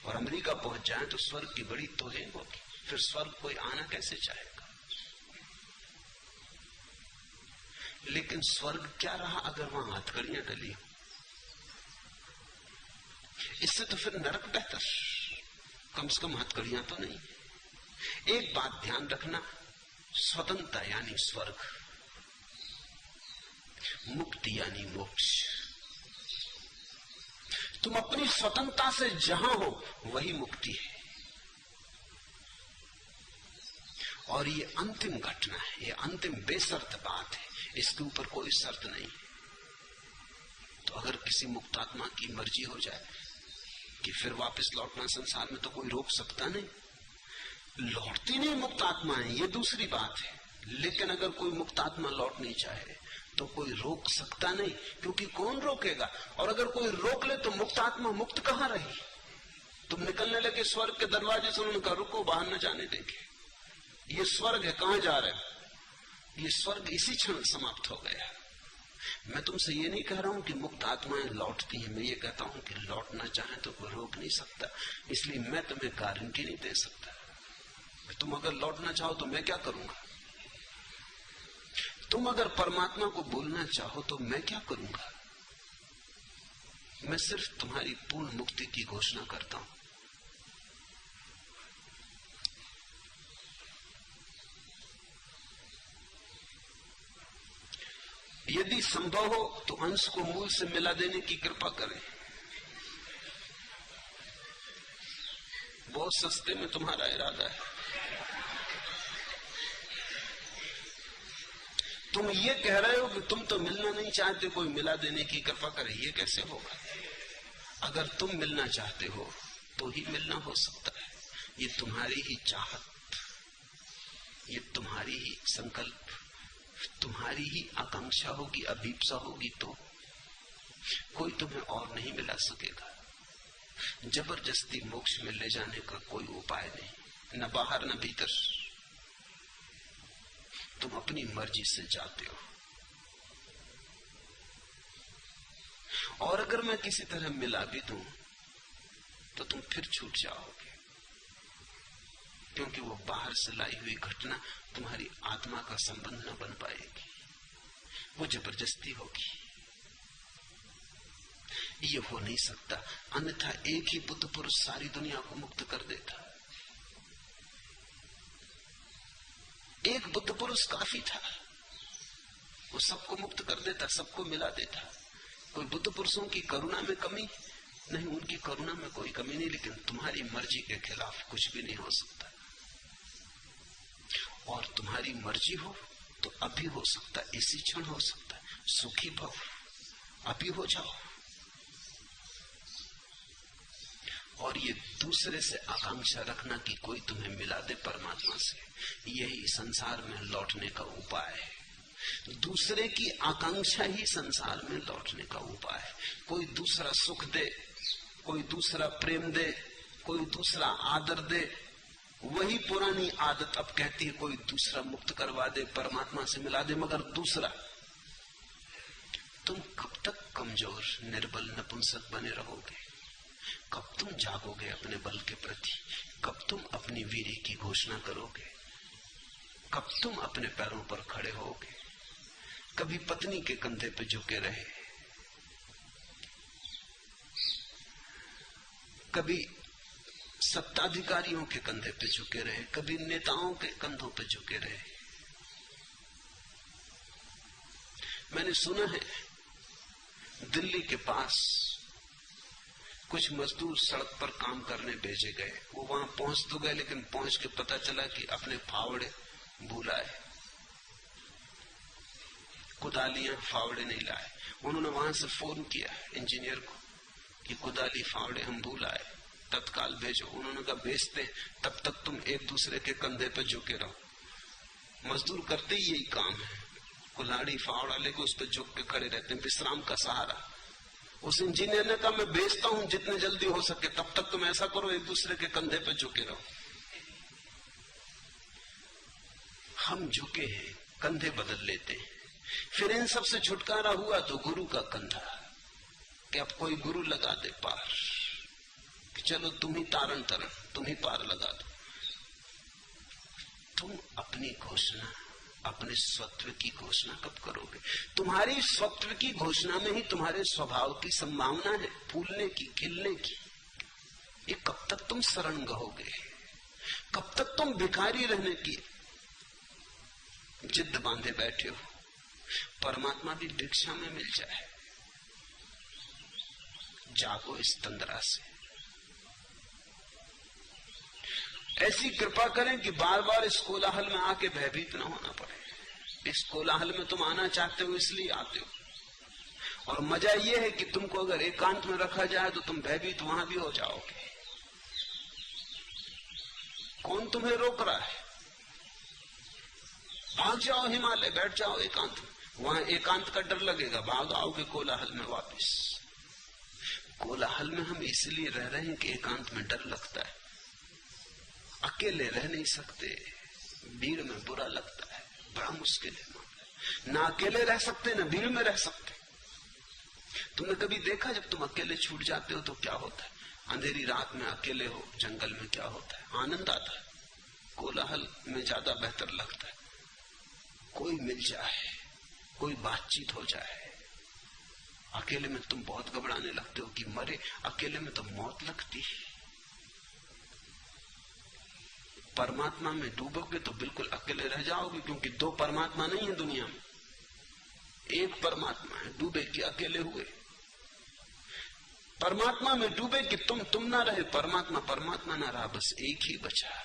और अमेरिका पहुंच जाएं तो स्वर्ग की बड़ी तौहीन होगी, फिर स्वर्ग कोई आना कैसे चाहेगा? लेकिन स्वर्ग क्या रहा अगर वहां हथकड़ियां डली हो? इससे तो फिर नरक बेहतर, कम से कम हथकड़ियां तो नहीं। एक बात ध्यान रखना, स्वतंत्रता यानी स्वर्ग, मुक्ति यानी मोक्ष। तुम अपनी स्वतंत्रता से जहां हो वही मुक्ति है। और ये अंतिम घटना है, ये अंतिम बेशर्त बात है, इसके ऊपर कोई शर्त नहीं। तो अगर किसी मुक्तात्मा की मर्जी हो जाए कि फिर वापस लौटना संसार में, तो कोई रोक सकता नहीं। लौटती नहीं मुक्तात्मा है, ये दूसरी बात है। लेकिन अगर कोई मुक्तात्मा लौटनी चाहे तो कोई रोक सकता नहीं, क्योंकि कौन रोकेगा? और अगर कोई रोक ले तो मुक्तात्मा मुक्त कहां रही? तुम निकलने लगे स्वर्ग के दरवाजे से, उन्होंने कहा रुको, बाहर न जाने देंगे। ये स्वर्ग है, कहां जा रहे हो? ये स्वर्ग इसी क्षण समाप्त हो गया। मैं तुमसे ये नहीं कह रहा हूं कि मुक्त आत्माएं लौटती हैं, मैं ये कहता हूं कि लौटना चाहे तो कोई रोक नहीं सकता। इसलिए मैं तुम्हें गारंटी नहीं दे सकता। तुम अगर लौटना चाहो तो मैं क्या करूंगा? तुम अगर परमात्मा को बोलना चाहो तो मैं क्या करूंगा? मैं सिर्फ तुम्हारी पूर्ण मुक्ति की घोषणा करता हूं। यदि संभव हो तो अंश को मूल से मिला देने की कृपा करें। बहुत सस्ते में तुम्हारा इरादा है। तुम ये कह रहे हो कि तुम तो मिलना नहीं चाहते, कोई मिला देने की कृपा करे, ये कैसे होगा? अगर तुम मिलना चाहते हो तो ही मिलना हो सकता है। ये तुम्हारी ही चाहत, ये तुम्हारी ही संकल्प, तुम्हारी ही आकांक्षा होगी, अभीप्सा होगी, तो कोई तुम्हें और नहीं मिला सकेगा। जबरदस्ती मोक्ष में ले जाने का कोई उपाय नहीं, न बाहर न भीतर। तुम अपनी मर्जी से जाते हो, और अगर मैं किसी तरह मिला भी दूं तो तुम फिर छूट जाओगे, क्योंकि वो बाहर से लाई हुई घटना तुम्हारी आत्मा का संबंध न बन पाएगी, वो जबरदस्ती होगी। ये हो नहीं सकता, अन्यथा एक ही बुद्ध पुरुष सारी दुनिया को मुक्त कर देता। एक बुद्ध पुरुष काफी था, वो सबको मुक्त कर देता, सबको मिला देता। कोई बुद्ध पुरुषों की करुणा में कमी नहीं, उनकी करुणा में कोई कमी नहीं, लेकिन तुम्हारी मर्जी के खिलाफ कुछ भी नहीं हो सकता। और तुम्हारी मर्जी हो तो अभी हो सकता, इसी क्षण हो सकता। सुखी भव, अभी हो जाओ। और ये दूसरे से आकांक्षा रखना कि कोई तुम्हें मिला दे परमात्मा से, यही संसार में लौटने का उपाय है। दूसरे की आकांक्षा ही संसार में लौटने का उपाय है। कोई दूसरा सुख दे, कोई दूसरा प्रेम दे, कोई दूसरा आदर दे, वही पुरानी आदत अब कहती है कोई दूसरा मुक्त करवा दे, परमात्मा से मिला दे। मगर दूसरा, तुम कब तक कमजोर, निर्बल, नपुंसक बने रहोगे? कब तुम जागोगे अपने बल के प्रति? कब तुम अपनी वीर्य की घोषणा करोगे? कब तुम अपने पैरों पर खड़े होगे? कभी पत्नी के कंधे पे झुके रहे, कभी सत्ताधिकारियों के कंधे पे झुके रहे, कभी नेताओं के कंधों पे झुके रहे। मैंने सुना है दिल्ली के पास कुछ मजदूर सड़क पर काम करने भेजे गए। वो वहां पहुंच तो गए, लेकिन पहुंच के पता चला कि अपने फावड़े भूल आए, कुदालियां फावड़े नहीं लाए। उन्होंने वहां से फोन किया इंजीनियर को कि कुदाली फावड़े हम भूल आए, तत्काल भेजो। उन्होंने कहा भेजते, तब तक तुम एक दूसरे के कंधे पर झुके रहो। मजदूर करते ही यही काम है, कुल्हाड़ी फावड़ा लेके उस पर झुक के खड़े रहते हैं, विश्राम का सहारा। उस इंजीनियर ने कहा मैं भेजता हूं जितने जल्दी हो सके, तब तक तुम ऐसा करो एक दूसरे के कंधे पर झुके रहो। हम झुके हैं, कंधे बदल लेते हैं। फिर इन सब से छुटकारा हुआ तो गुरु का कंधा, कि अब कोई गुरु लगा दे पार, कि चलो तुम ही तारण तरन, तुम ही पार लगा दो। तुम अपनी घोषणा, अपने स्वत्व की घोषणा कब करोगे? तुम्हारी स्वत्व की घोषणा में ही तुम्हारे स्वभाव की संभावना है फूलने की, खिलने की। ये कब तक तुम शरण गहोगे? कब तक तुम भिखारी रहने की जिद बांधे बैठे हो? परमात्मा भी भिक्षा में मिल जाए। जागो इस तंद्रा से। ऐसी कृपा करें कि बार बार इस कोलाहल में आके भयभीत न होना पड़े। इस कोलाहल में तुम आना चाहते हो इसलिए आते हो। और मजा यह है कि तुमको अगर एकांत में रखा जाए तो तुम भयभीत वहां भी हो जाओगे। कौन तुम्हें रोक रहा है? भाग जाओ हिमालय, बैठ जाओ एकांत में। वहां एकांत का डर लगेगा, भाग आओगे कोलाहल में वापस। कोलाहल में हम इसलिए रह रहे हैं कि एकांत में डर लगता है। अकेले रह नहीं सकते, भीड़ में बुरा लगता है, बड़ा मुश्किल है। ना अकेले रह सकते ना भीड़ में रह सकते। तुमने कभी देखा जब तुम अकेले छूट जाते हो तो क्या होता है? अंधेरी रात में अकेले हो जंगल में, क्या होता है? आनंद आता है। कोलाहल में ज्यादा बेहतर लगता है। कोई मिल जाए, कोई बातचीत हो जाए। अकेले में तुम बहुत घबराने लगते हो कि मरे। अकेले में तो मौत लगती है। परमात्मा में डूबोगे तो बिल्कुल अकेले रह जाओगे, क्योंकि दो परमात्मा नहीं है दुनिया में, एक परमात्मा है। डूबे कि अकेले हुए। परमात्मा में डूबे कि तुम ना रहे, परमात्मा परमात्मा ना रहा, बस एक ही बचा।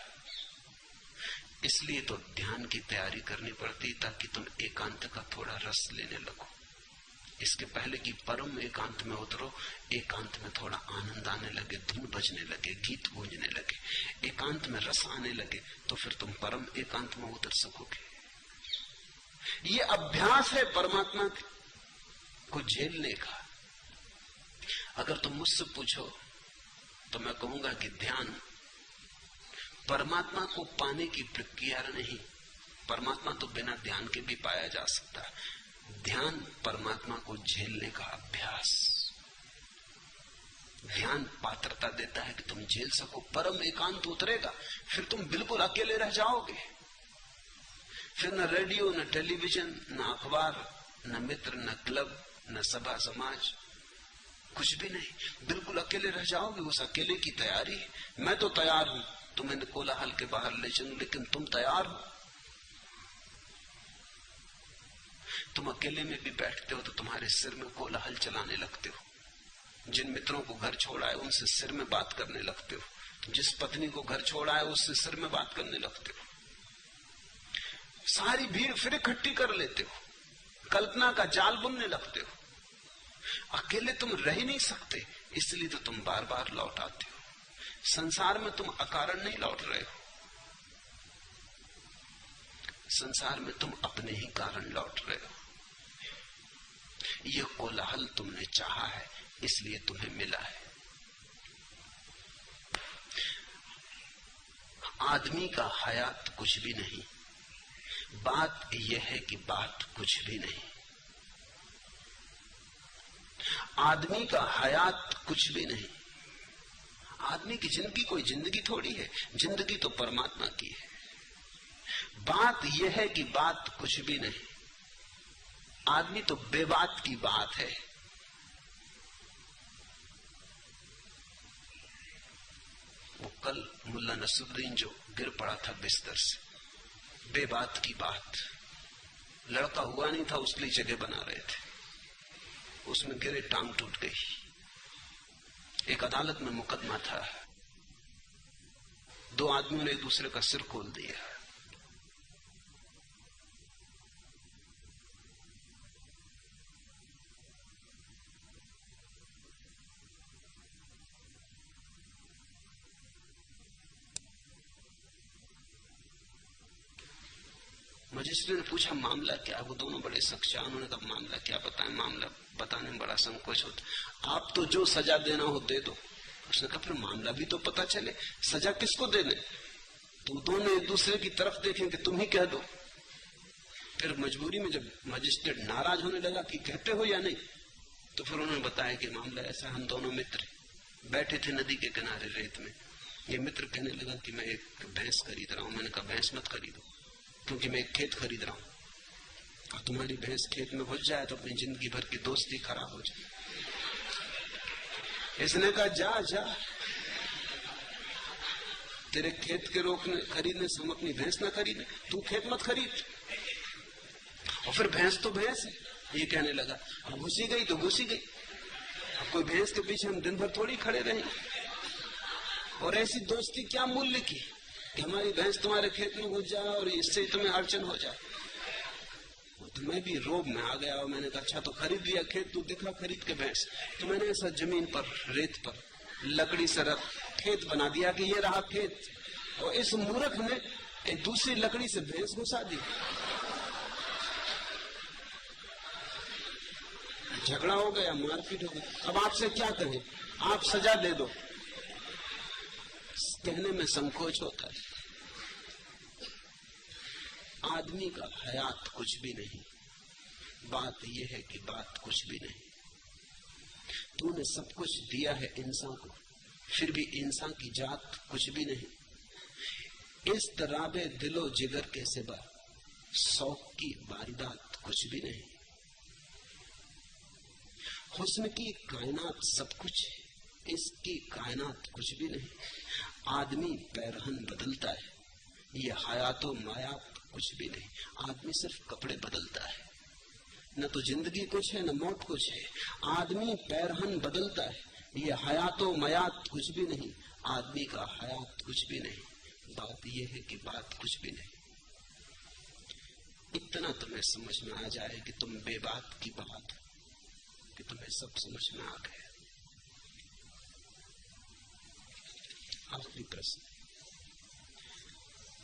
इसलिए तो ध्यान की तैयारी करनी पड़ती ताकि तुम एकांत का थोड़ा रस लेने लगो। इसके पहले कि परम एकांत में उतरो, एकांत में थोड़ा आनंद आने लगे, धुन बजने लगे, गीत गूंजने लगे, एकांत में रस आने लगे, तो फिर तुम परम एकांत में उतर सकोगे। ये अभ्यास है परमात्मा को झेलने का। अगर तुम मुझसे पूछो तो मैं कहूंगा कि ध्यान परमात्मा को पाने की प्रक्रिया नहीं। परमात्मा तो बिना ध्यान के भी पाया जा सकता है। ध्यान परमात्मा को झेलने का अभ्यास। ध्यान पात्रता देता है कि तुम झेल सको। परम एकांत उतरेगा, फिर तुम बिल्कुल अकेले रह जाओगे। फिर न रेडियो, न टेलीविजन, न अखबार, न मित्र, न क्लब, न सभा समाज, कुछ भी नहीं। बिल्कुल अकेले रह जाओगे। उस अकेले की तैयारी है। मैं तो तैयार हूं तुम्हें कोलाहल के बाहर ले चलूं, लेकिन तुम तैयार हो? तुम अकेले में भी बैठते हो तो तुम्हारे सिर में कोलाहल चलाने लगते हो। जिन मित्रों को घर छोड़ा है उनसे सिर में बात करने लगते हो। जिस पत्नी को घर छोड़ा है उससे सिर में बात करने लगते हो। सारी भीड़ फिर इकट्ठी कर लेते हो, कल्पना का जाल बुनने लगते हो। अकेले तुम रह ही नहीं सकते, इसलिए तो तुम बार बार लौट आते हो। संसार में तुम अकारण नहीं लौट रहे हो, संसार में तुम अपने ही कारण लौट रहे हो। यह कोलाहल तुमने चाहा है, इसलिए तुम्हें मिला है। आदमी का हयात कुछ भी नहीं। बात यह है कि बात कुछ भी नहीं। आदमी का हयात कुछ भी नहीं। आदमी की जिंदगी कोई जिंदगी थोड़ी है, जिंदगी तो परमात्मा की है। बात यह है कि बात कुछ भी नहीं। आदमी तो बेबात की बात है। वो कल मुल्ला नसरुद्दीन जो गिर पड़ा था बिस्तर से, बेबात की बात। लड़का हुआ नहीं था, उसके लिए जगह बना रहे थे, उसमें गिरे, टांग टूट गई। एक अदालत में मुकदमा था, दो आदमियों ने एक दूसरे का सिर खोल दिया। मजिस्ट्रेट ने पूछा मामला क्या? वो दोनों बड़े सच्चा। उन्होंने कहा मामला क्या बताएं, मामला बताने में बड़ा संकोच होता। आप तो जो सजा देना हो दे दो। उसने कहा फिर मामला भी तो पता चले, सजा किसको देने? तो दोनों एक दूसरे की तरफ देखें कि तुम ही कह दो। फिर मजबूरी में जब मजिस्ट्रेट नाराज होने लगा कि कहते हो या नहीं, तो फिर उन्होंने बताया कि मामला ऐसा, हम दोनों मित्र बैठे थे नदी के किनारे रेत में। ये मित्र कहने लगा कि मैं एक भैंस खरीद रहा हूं। मैंने कहा भैंस मत खरीदो, क्योंकि मैं एक खेत खरीद रहा हूं, और तुम्हारी भैंस खेत में घुस जाए तो अपनी जिंदगी भर की दोस्ती खराब हो जाए। इसने कहा जा जा, तेरे खेत के रोकने खरीदने से हम अपनी भैंस ना खरीदे, तू खेत मत खरीद। और फिर भैंस तो भैंस है, ये कहने लगा। अब घुसी गई तो घुसी गई, अब कोई भैंस के पीछे हम दिन भर थोड़ी खड़े रहेंगे। और ऐसी दोस्ती क्या मूल्य की? कि हमारी भैंस तुम्हारे खेत में घुस जाए और इससे तुम्हें अड़चन हो जाए। तो मैं भी रोब में आ गया और मैंने कहा अच्छा तो खरीद लिया खेत, तू दिखा खरीद के भैंस। तो मैंने ऐसा जमीन पर रेत पर लकड़ी से खेत बना दिया कि ये रहा खेत, और इस मूर्ख ने एक दूसरी लकड़ी से भैंस घुसा दी। झगड़ा हो गया, मारपीट हो गई। अब आपसे क्या कहें, आप सजा दे दो, कहने में संकोच होता है। आदमी का हयात कुछ भी नहीं, बात यह है कि बात कुछ भी नहीं। तूने सब कुछ दिया है इंसान को, फिर भी इंसान की जात कुछ भी नहीं। इस तराबे दिलो जिगर के सिवा शौक की वारदात कुछ भी नहीं। हुस्न की कायनात सब कुछ है, इसकी कायनात कुछ भी नहीं। आदमी पैरहन बदलता है, ये हयातो मायात कुछ भी नहीं। आदमी सिर्फ कपड़े बदलता है, न तो जिंदगी कुछ है न मौत कुछ है। आदमी पैरहन बदलता है, ये हयातो मयात कुछ भी नहीं। आदमी का हयात कुछ भी नहीं। बात यह है कि बात कुछ भी नहीं। इतना तुम्हें समझ में आ जाए कि तुम बेबात की बात हो, कि तुम्हें सब समझ में आ गया। आखिरी प्रश्न,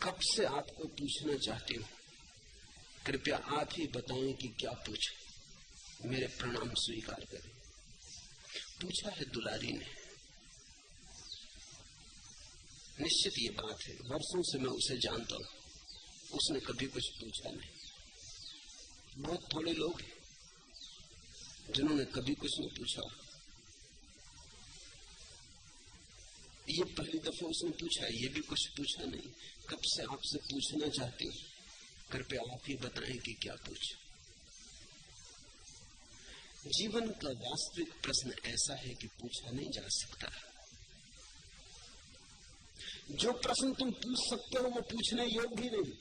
कब से आपको पूछना चाहती हूं, कृपया आप ही बताएं कि क्या पूछो। मेरे प्रणाम स्वीकार करें। पूछा है दुलारी ने, निश्चित ये बात है, वर्षों से मैं उसे जानता हूं, उसने कभी कुछ पूछा नहीं। बहुत थोड़े लोग हैं जिन्होंने कभी कुछ नहीं पूछा। ये पहली दफा उसने पूछा, ये भी कुछ पूछा नहीं। कब से आपसे पूछना चाहती हूँ, कृपया आप ही बताएं कि क्या पूछो। जीवन का वास्तविक प्रश्न ऐसा है कि पूछा नहीं जा सकता। जो प्रश्न तुम पूछ सकते हो वो पूछने योग्य ही नहीं।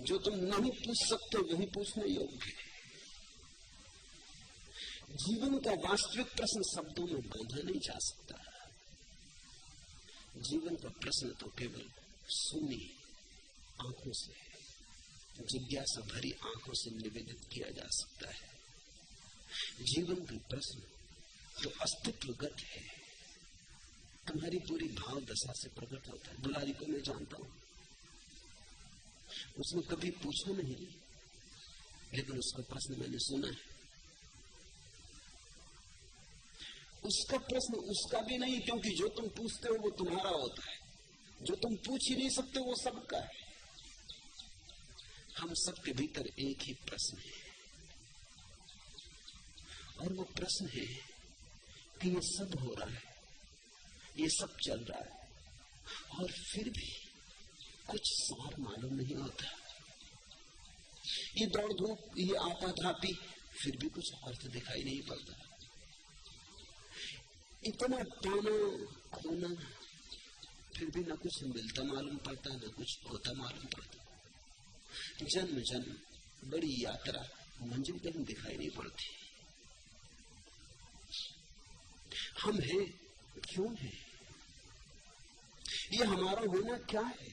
जो तुम नहीं पूछ सकते वही पूछने योग्य है। जीवन का वास्तविक प्रश्न शब्दों में बांधा नहीं जा सकता। जीवन का प्रश्न तो केवल सुनी आंखों से, जिज्ञासा भरी आंखों से निवेदित किया जा सकता है। जीवन का प्रश्न तो अस्तित्वगत है, तुम्हारी पूरी भाव दशा से प्रकट होता है। दुलारी को मैं जानता हूं, उसने कभी पूछा नहीं, लेकिन उसका प्रश्न मैंने सुना है। उसका प्रश्न उसका भी नहीं, क्योंकि जो तुम पूछते हो वो तुम्हारा होता है। जो तुम पूछ ही नहीं सकते वो सबका है। हम सबके भीतर एक ही प्रश्न है, और वो प्रश्न है कि ये सब हो रहा है, ये सब चल रहा है, और फिर भी कुछ सार मालूम नहीं होता। ये दौड़ धूप, ये आपाधापी, फिर भी कुछ अर्थ दिखाई नहीं पड़ता। इतना पाना खोना, फिर भी न कुछ मिलता मालूम पड़ता, न कुछ होता मालूम पड़ता। जन्म जन्म बड़ी यात्रा, मंजिल कहीं दिखाई नहीं पड़ती। हम हैं, क्यों हैं? ये हमारा होना क्या है?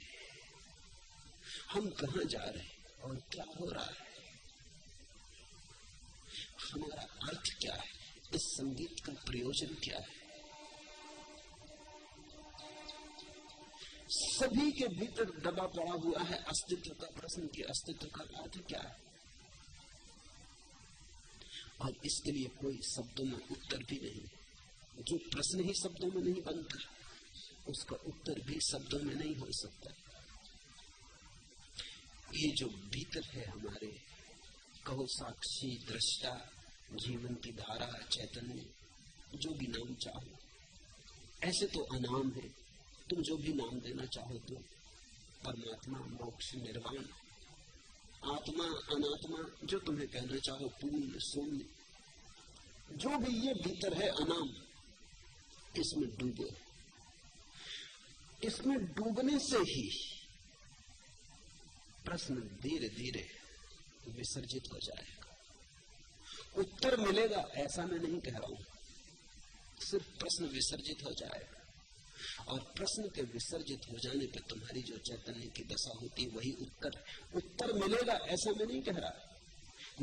हम कहां जा रहे हैं और क्या हो रहा है? हमारा अर्थ क्या है? इस संगीत का प्रयोजन क्या है? सभी के भीतर दबा पड़ा हुआ है अस्तित्व का प्रश्न, कि अस्तित्व का अर्थ क्या है। और इसके लिए कोई शब्दों में उत्तर भी नहीं। जो प्रश्न ही शब्दों में नहीं बनता, उसका उत्तर भी शब्दों में नहीं हो सकता। ये जो भीतर है हमारे, कहो साक्षी, दृष्टा, जीवन की धारा, चैतन्य, जो भी नाम चाहो, ऐसे तो अनाम है, तुम जो भी नाम देना चाहो तो, परमात्मा, मोक्ष, निर्वाण, आत्मा, अनात्मा, जो तुम्हें कहना चाहो, पूर्ण, शून्य, जो भी ये भीतर है अनाम, इसमें डूबो। इसमें डूबने से ही प्रश्न धीरे धीरे विसर्जित हो जाएगा। उत्तर मिलेगा ऐसा मैं नहीं कह रहा हूं, सिर्फ प्रश्न विसर्जित हो जाएगा। और प्रश्न के विसर्जित हो जाने पर तुम्हारी जो चैतन्य की दशा होती है वही उत्तर मिलेगा, ऐसा मैं नहीं कह रहा।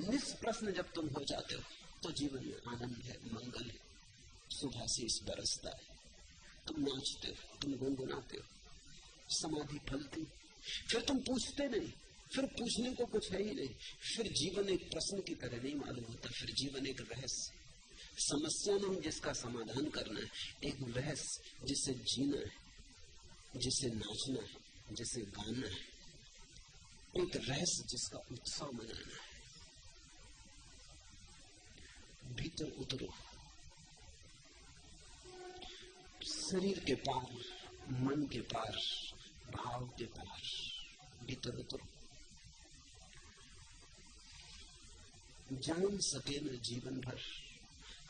निष्प्रश्न जब तुम हो जाते हो तो जीवन में आनंद है, मंगल है, सुभाशीष बरसता है, तुम नाचते हो, तुम गुनगुनाते हो, समाधि फलती। फिर तुम पूछते नहीं, फिर पूछने को कुछ है ही नहीं, फिर जीवन एक प्रश्न की तरह नहीं मालूम होता, फिर जीवन एक रहस्य, समस्या नहीं जिसका समाधान करना है, एक रहस्य जिसे जीना है, जिसे नाचना है, जिसे गाना है, एक रहस्य जिसका उत्सव मनाना है। भीतर उतरो, शरीर के पार, मन के पार, भाव के पार भीतर उतरो। जान सके न जीवन भर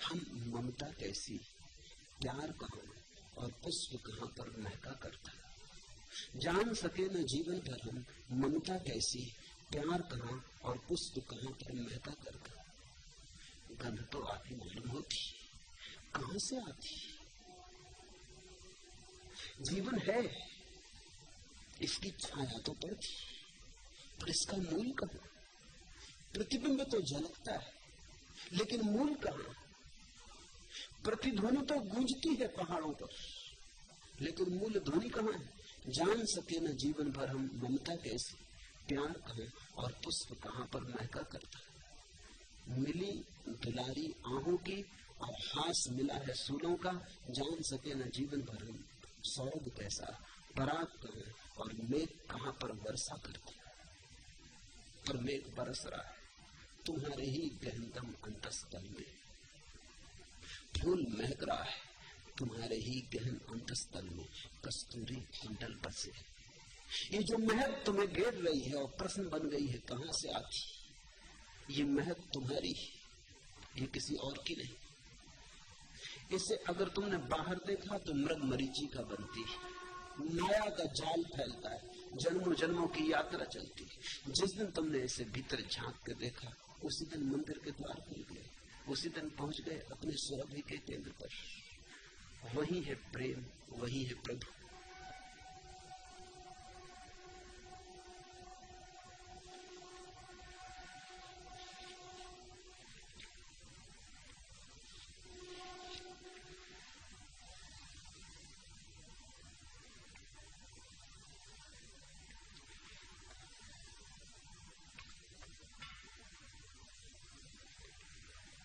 हम ममता कैसी, प्यार कहाँ और पुष्प कहाँ पर महका करता। जान सके न जीवन भर हम ममता कैसी, प्यार कहाँ और पुष्प कहाँ पर महका करता। गंध तो आती मालूम होती, कहां से आती? जीवन है, इसकी छाया तो पड़ती, पर इसका मूल कहाँ? प्रतिबिंब तो झलकता है, लेकिन मूल कहाँ? प्रतिध्वनि तो गूंजती है पहाड़ों पर, लेकिन मूल ध्वनि कहाँ है? जान सके न जीवन भर हम ममता कैसी, प्यार कहाँ और पुष्प कहाँ पर महका करता। मिली दुलारी आहों की और हास मिला है सूलों का, जान सके न जीवन भर हम सौरभ कैसा, पराग कहाँ और मेघ कहाँ पर वर्षा करती। पर मेघ बरस रहा है तुम्हारे ही गहनतम अंतस्तल में, फूल महक रहा है तुम्हारे ही गहन अंतस्तल में, कस्तूरी कुंडल बसे। ये जो महक तुम्हें घेर रही है और प्रश्न बन गई है कहां से आती, ये महक तुम्हारी, ये किसी और की नहीं। इसे अगर तुमने बाहर देखा तो मृग मरीचिका बनती है, माया का जाल फैलता है, जन्मों जन्मों की यात्रा चलती है। जिस दिन तुमने इसे भीतर झांक के देखा, उसी दिन मंदिर के द्वार खुल गए, उसी दिन पहुंच गए अपने सुरभि के केंद्र पर। वही है प्रेम, वही है प्रभु।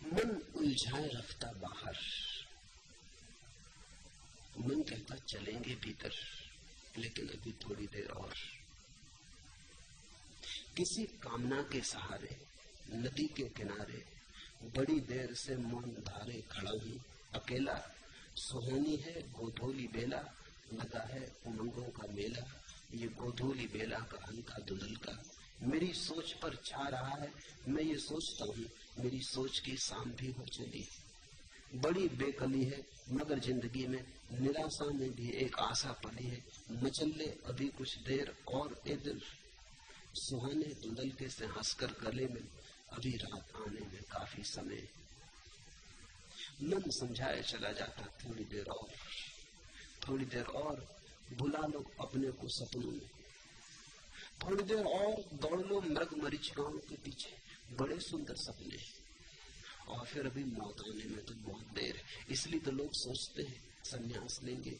मन उलझाए रखता बाहर, मन कहता चलेंगे भीतर, लेकिन अभी थोड़ी देर और। किसी कामना के सहारे नदी के किनारे बड़ी देर से मौन धारे खड़ा हूं अकेला। सुहानी है गोधूली बेला, लगा है उमंगों का मेला। ये गोधूली बेला का हल्का धुंधल का मेरी सोच पर छा रहा है। मैं ये सोचता हूँ मेरी सोच की शाम भी हो चली। बड़ी बेकली है मगर जिंदगी में निराशा में भी एक आशा पली है। मचल अभी कुछ देर और ए दिल, सुहाने धुंधल के से हंसकर गले में, अभी रात आने में काफी समय। मन समझाए चला जाता थोड़ी देर और, थोड़ी देर और, बुला लो अपने को सपनों में। थोड़ी देर और दौड़ लो मृग मरीचिकाओं के पीछे, बड़े सुंदर सपने। और फिर अभी मौत आने में तो बहुत देर है। इसलिए तो लोग सोचते हैं संन्यास लेंगे,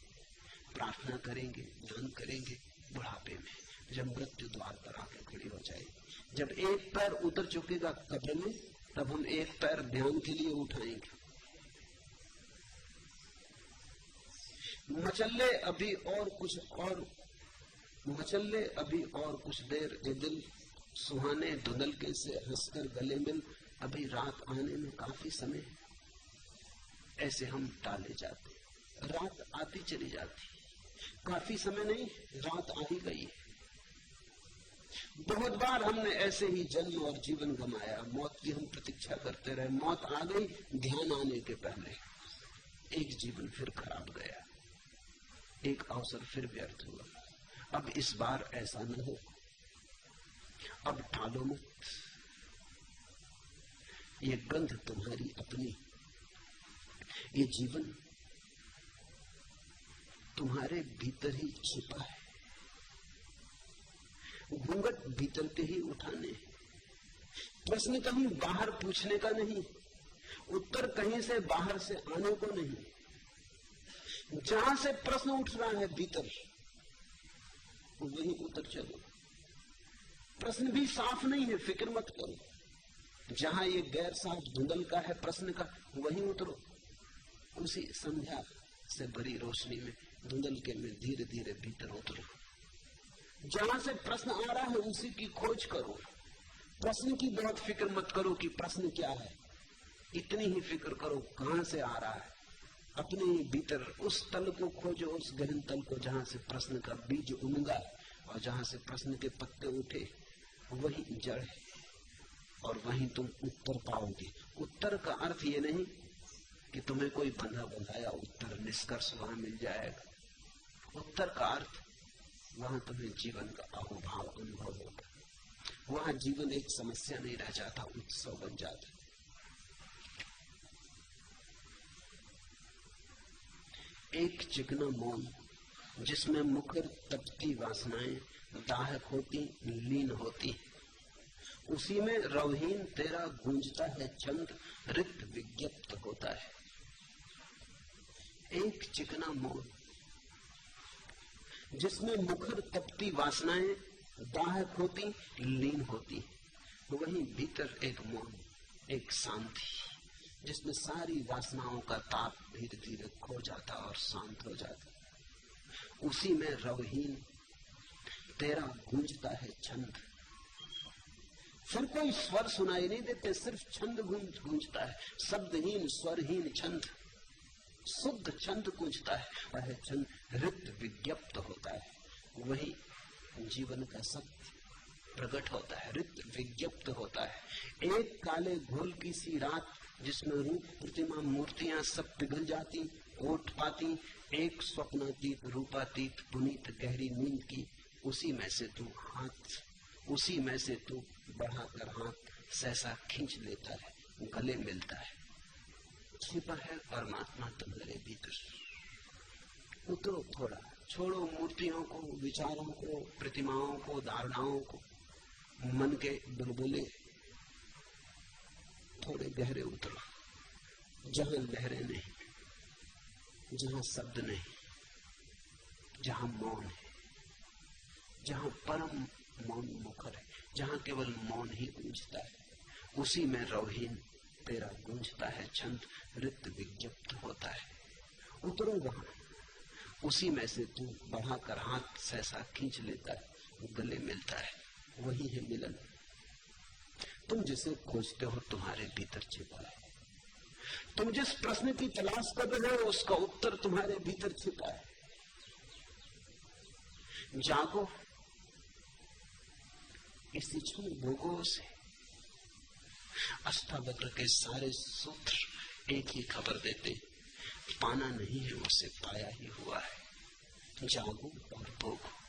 प्रार्थना करेंगे, ध्यान करेंगे बुढ़ापे में, जब मृत्यु द्वार पर आके खड़ी हो जाएगी। जब एक पैर उतर चुकेगा कब्र में, तब हम एक पैर ध्यान के लिए उठाएंगे। मचल अभी और कुछ और, मचल अभी और कुछ देर ए दिल, सुहाने धुंधल के से हंसकर गले मिल, अभी रात आने में काफी समय। ऐसे हम टाले जाते, रात आती चली जाती, काफी समय नहीं, रात आ ही गई। बहुत बार हमने ऐसे ही जन्म और जीवन गंवाया, मौत की हम प्रतीक्षा करते रहे। मौत आ गई ध्यान आने के पहले, एक जीवन फिर खराब गया, एक अवसर फिर व्यर्थ हुआ। अब इस बार ऐसा न हो, अब टालो मत। ये गंध तुम्हारी अपनी, ये जीवन तुम्हारे भीतर ही छिपा है। घूंघट भीतर के ही उठाने। प्रश्न कहीं बाहर पूछने का नहीं, उत्तर कहीं से बाहर से आने को नहीं। जहां से प्रश्न उठ रहा है भीतर, वही उतर चलो। प्रश्न भी साफ नहीं है, फिक्र मत करो। जहां ये गैर साफ धुंधल का है प्रश्न का, वहीं उतरो। उसी संध्या से भरी रोशनी में, धुंधल के में धीरे धीरे भीतर उतरो। जहां से प्रश्न आ रहा है उसी की खोज करो। प्रश्न की बहुत फिक्र मत करो कि प्रश्न क्या है, इतनी ही फिक्र करो कहां से आ रहा है। अपने भीतर उस तल को खोजो, उस गहन तल को जहां से प्रश्न का बीज उमगा और जहां से प्रश्न के पत्ते उठे, वही जड़ है और वहीं तुम उत्तर पाओगे। उत्तर का अर्थ ये नहीं कि तुम्हें कोई बंधा बंधाया उत्तर निष्कर्ष वहां मिल जाएगा। उत्तर का अर्थ वहां तुम्हें जीवन का अहोभाव अनुभव होगा। वहां जीवन एक समस्या नहीं रह जाता, उत्सव बन जाता। एक चिकना मौन जिसमें मुखर तपती वासनाएं दाहक होती लीन होती, उसी में रवहीन तेरा गूंजता है छंद रिक्त विज्ञप्त होता है। एक चिकना मौन जिसमें मुखर तपती वासनाएं दाहक होती लीन होती, वहीं भीतर एक मौन, एक शांति जिसमें सारी वासनाओं का ताप धीरे धीरे खो जाता और शांत हो जाता। उसी में रवहीन तेरा गूंजता है छंद। फिर कोई स्वर सुनाई नहीं देते, सिर्फ छंद गूंजता है, शब्दहीन स्वरहीन छंद, शुद्ध छंद गूंजता है। वह छंद रिक्त विज्ञप्त होता है, वही जीवन का सत्य प्रकट होता है, रिक्त विज्ञप्त होता है। एक काले घोल की सी रात जिसमें रूप प्रतिमा मूर्तियां सब पिघल जाती, ओट पाती, एक स्वप्नातीत रूपातीत पुनीत गहरी नींद की, उसी में से तू बढ़ाकर हाथ सहसा खींच लेता है, गले मिलता है। छिपा है परमात्मा तुम्हारे भीतर। उतरो थोड़ा, छोड़ो मूर्तियों को, विचारों को, प्रतिमाओं को, धारणाओं को, मन के बुलबुले। थोड़े गहरे उतरो, जहां लहरें नहीं, जहां शब्द नहीं, जहां मौन है, जहां परम मौन मुखर है, जहां केवल मौन ही गूंजता है, उसी में रवहीन तेरा गूंजता है छंद रिक्त विज्ञप्त होता है। उतरो वहां, उसी में से तू बढ़ाकर हाथ सहसा खींच लेता है, गले मिलता है, वही है मिलन। तुम जिसे खोजते हो तुम्हारे भीतर छिपा है। तुम जिस प्रश्न की तलाश कर रहे हो उसका उत्तर तुम्हारे भीतर छिपा है। जागो, इसी क्षण भोगो से। अष्टावक्र के सारे सूत्र एक ही खबर देते, पाना नहीं है, उसे पाया ही हुआ है। जागो और भोगो।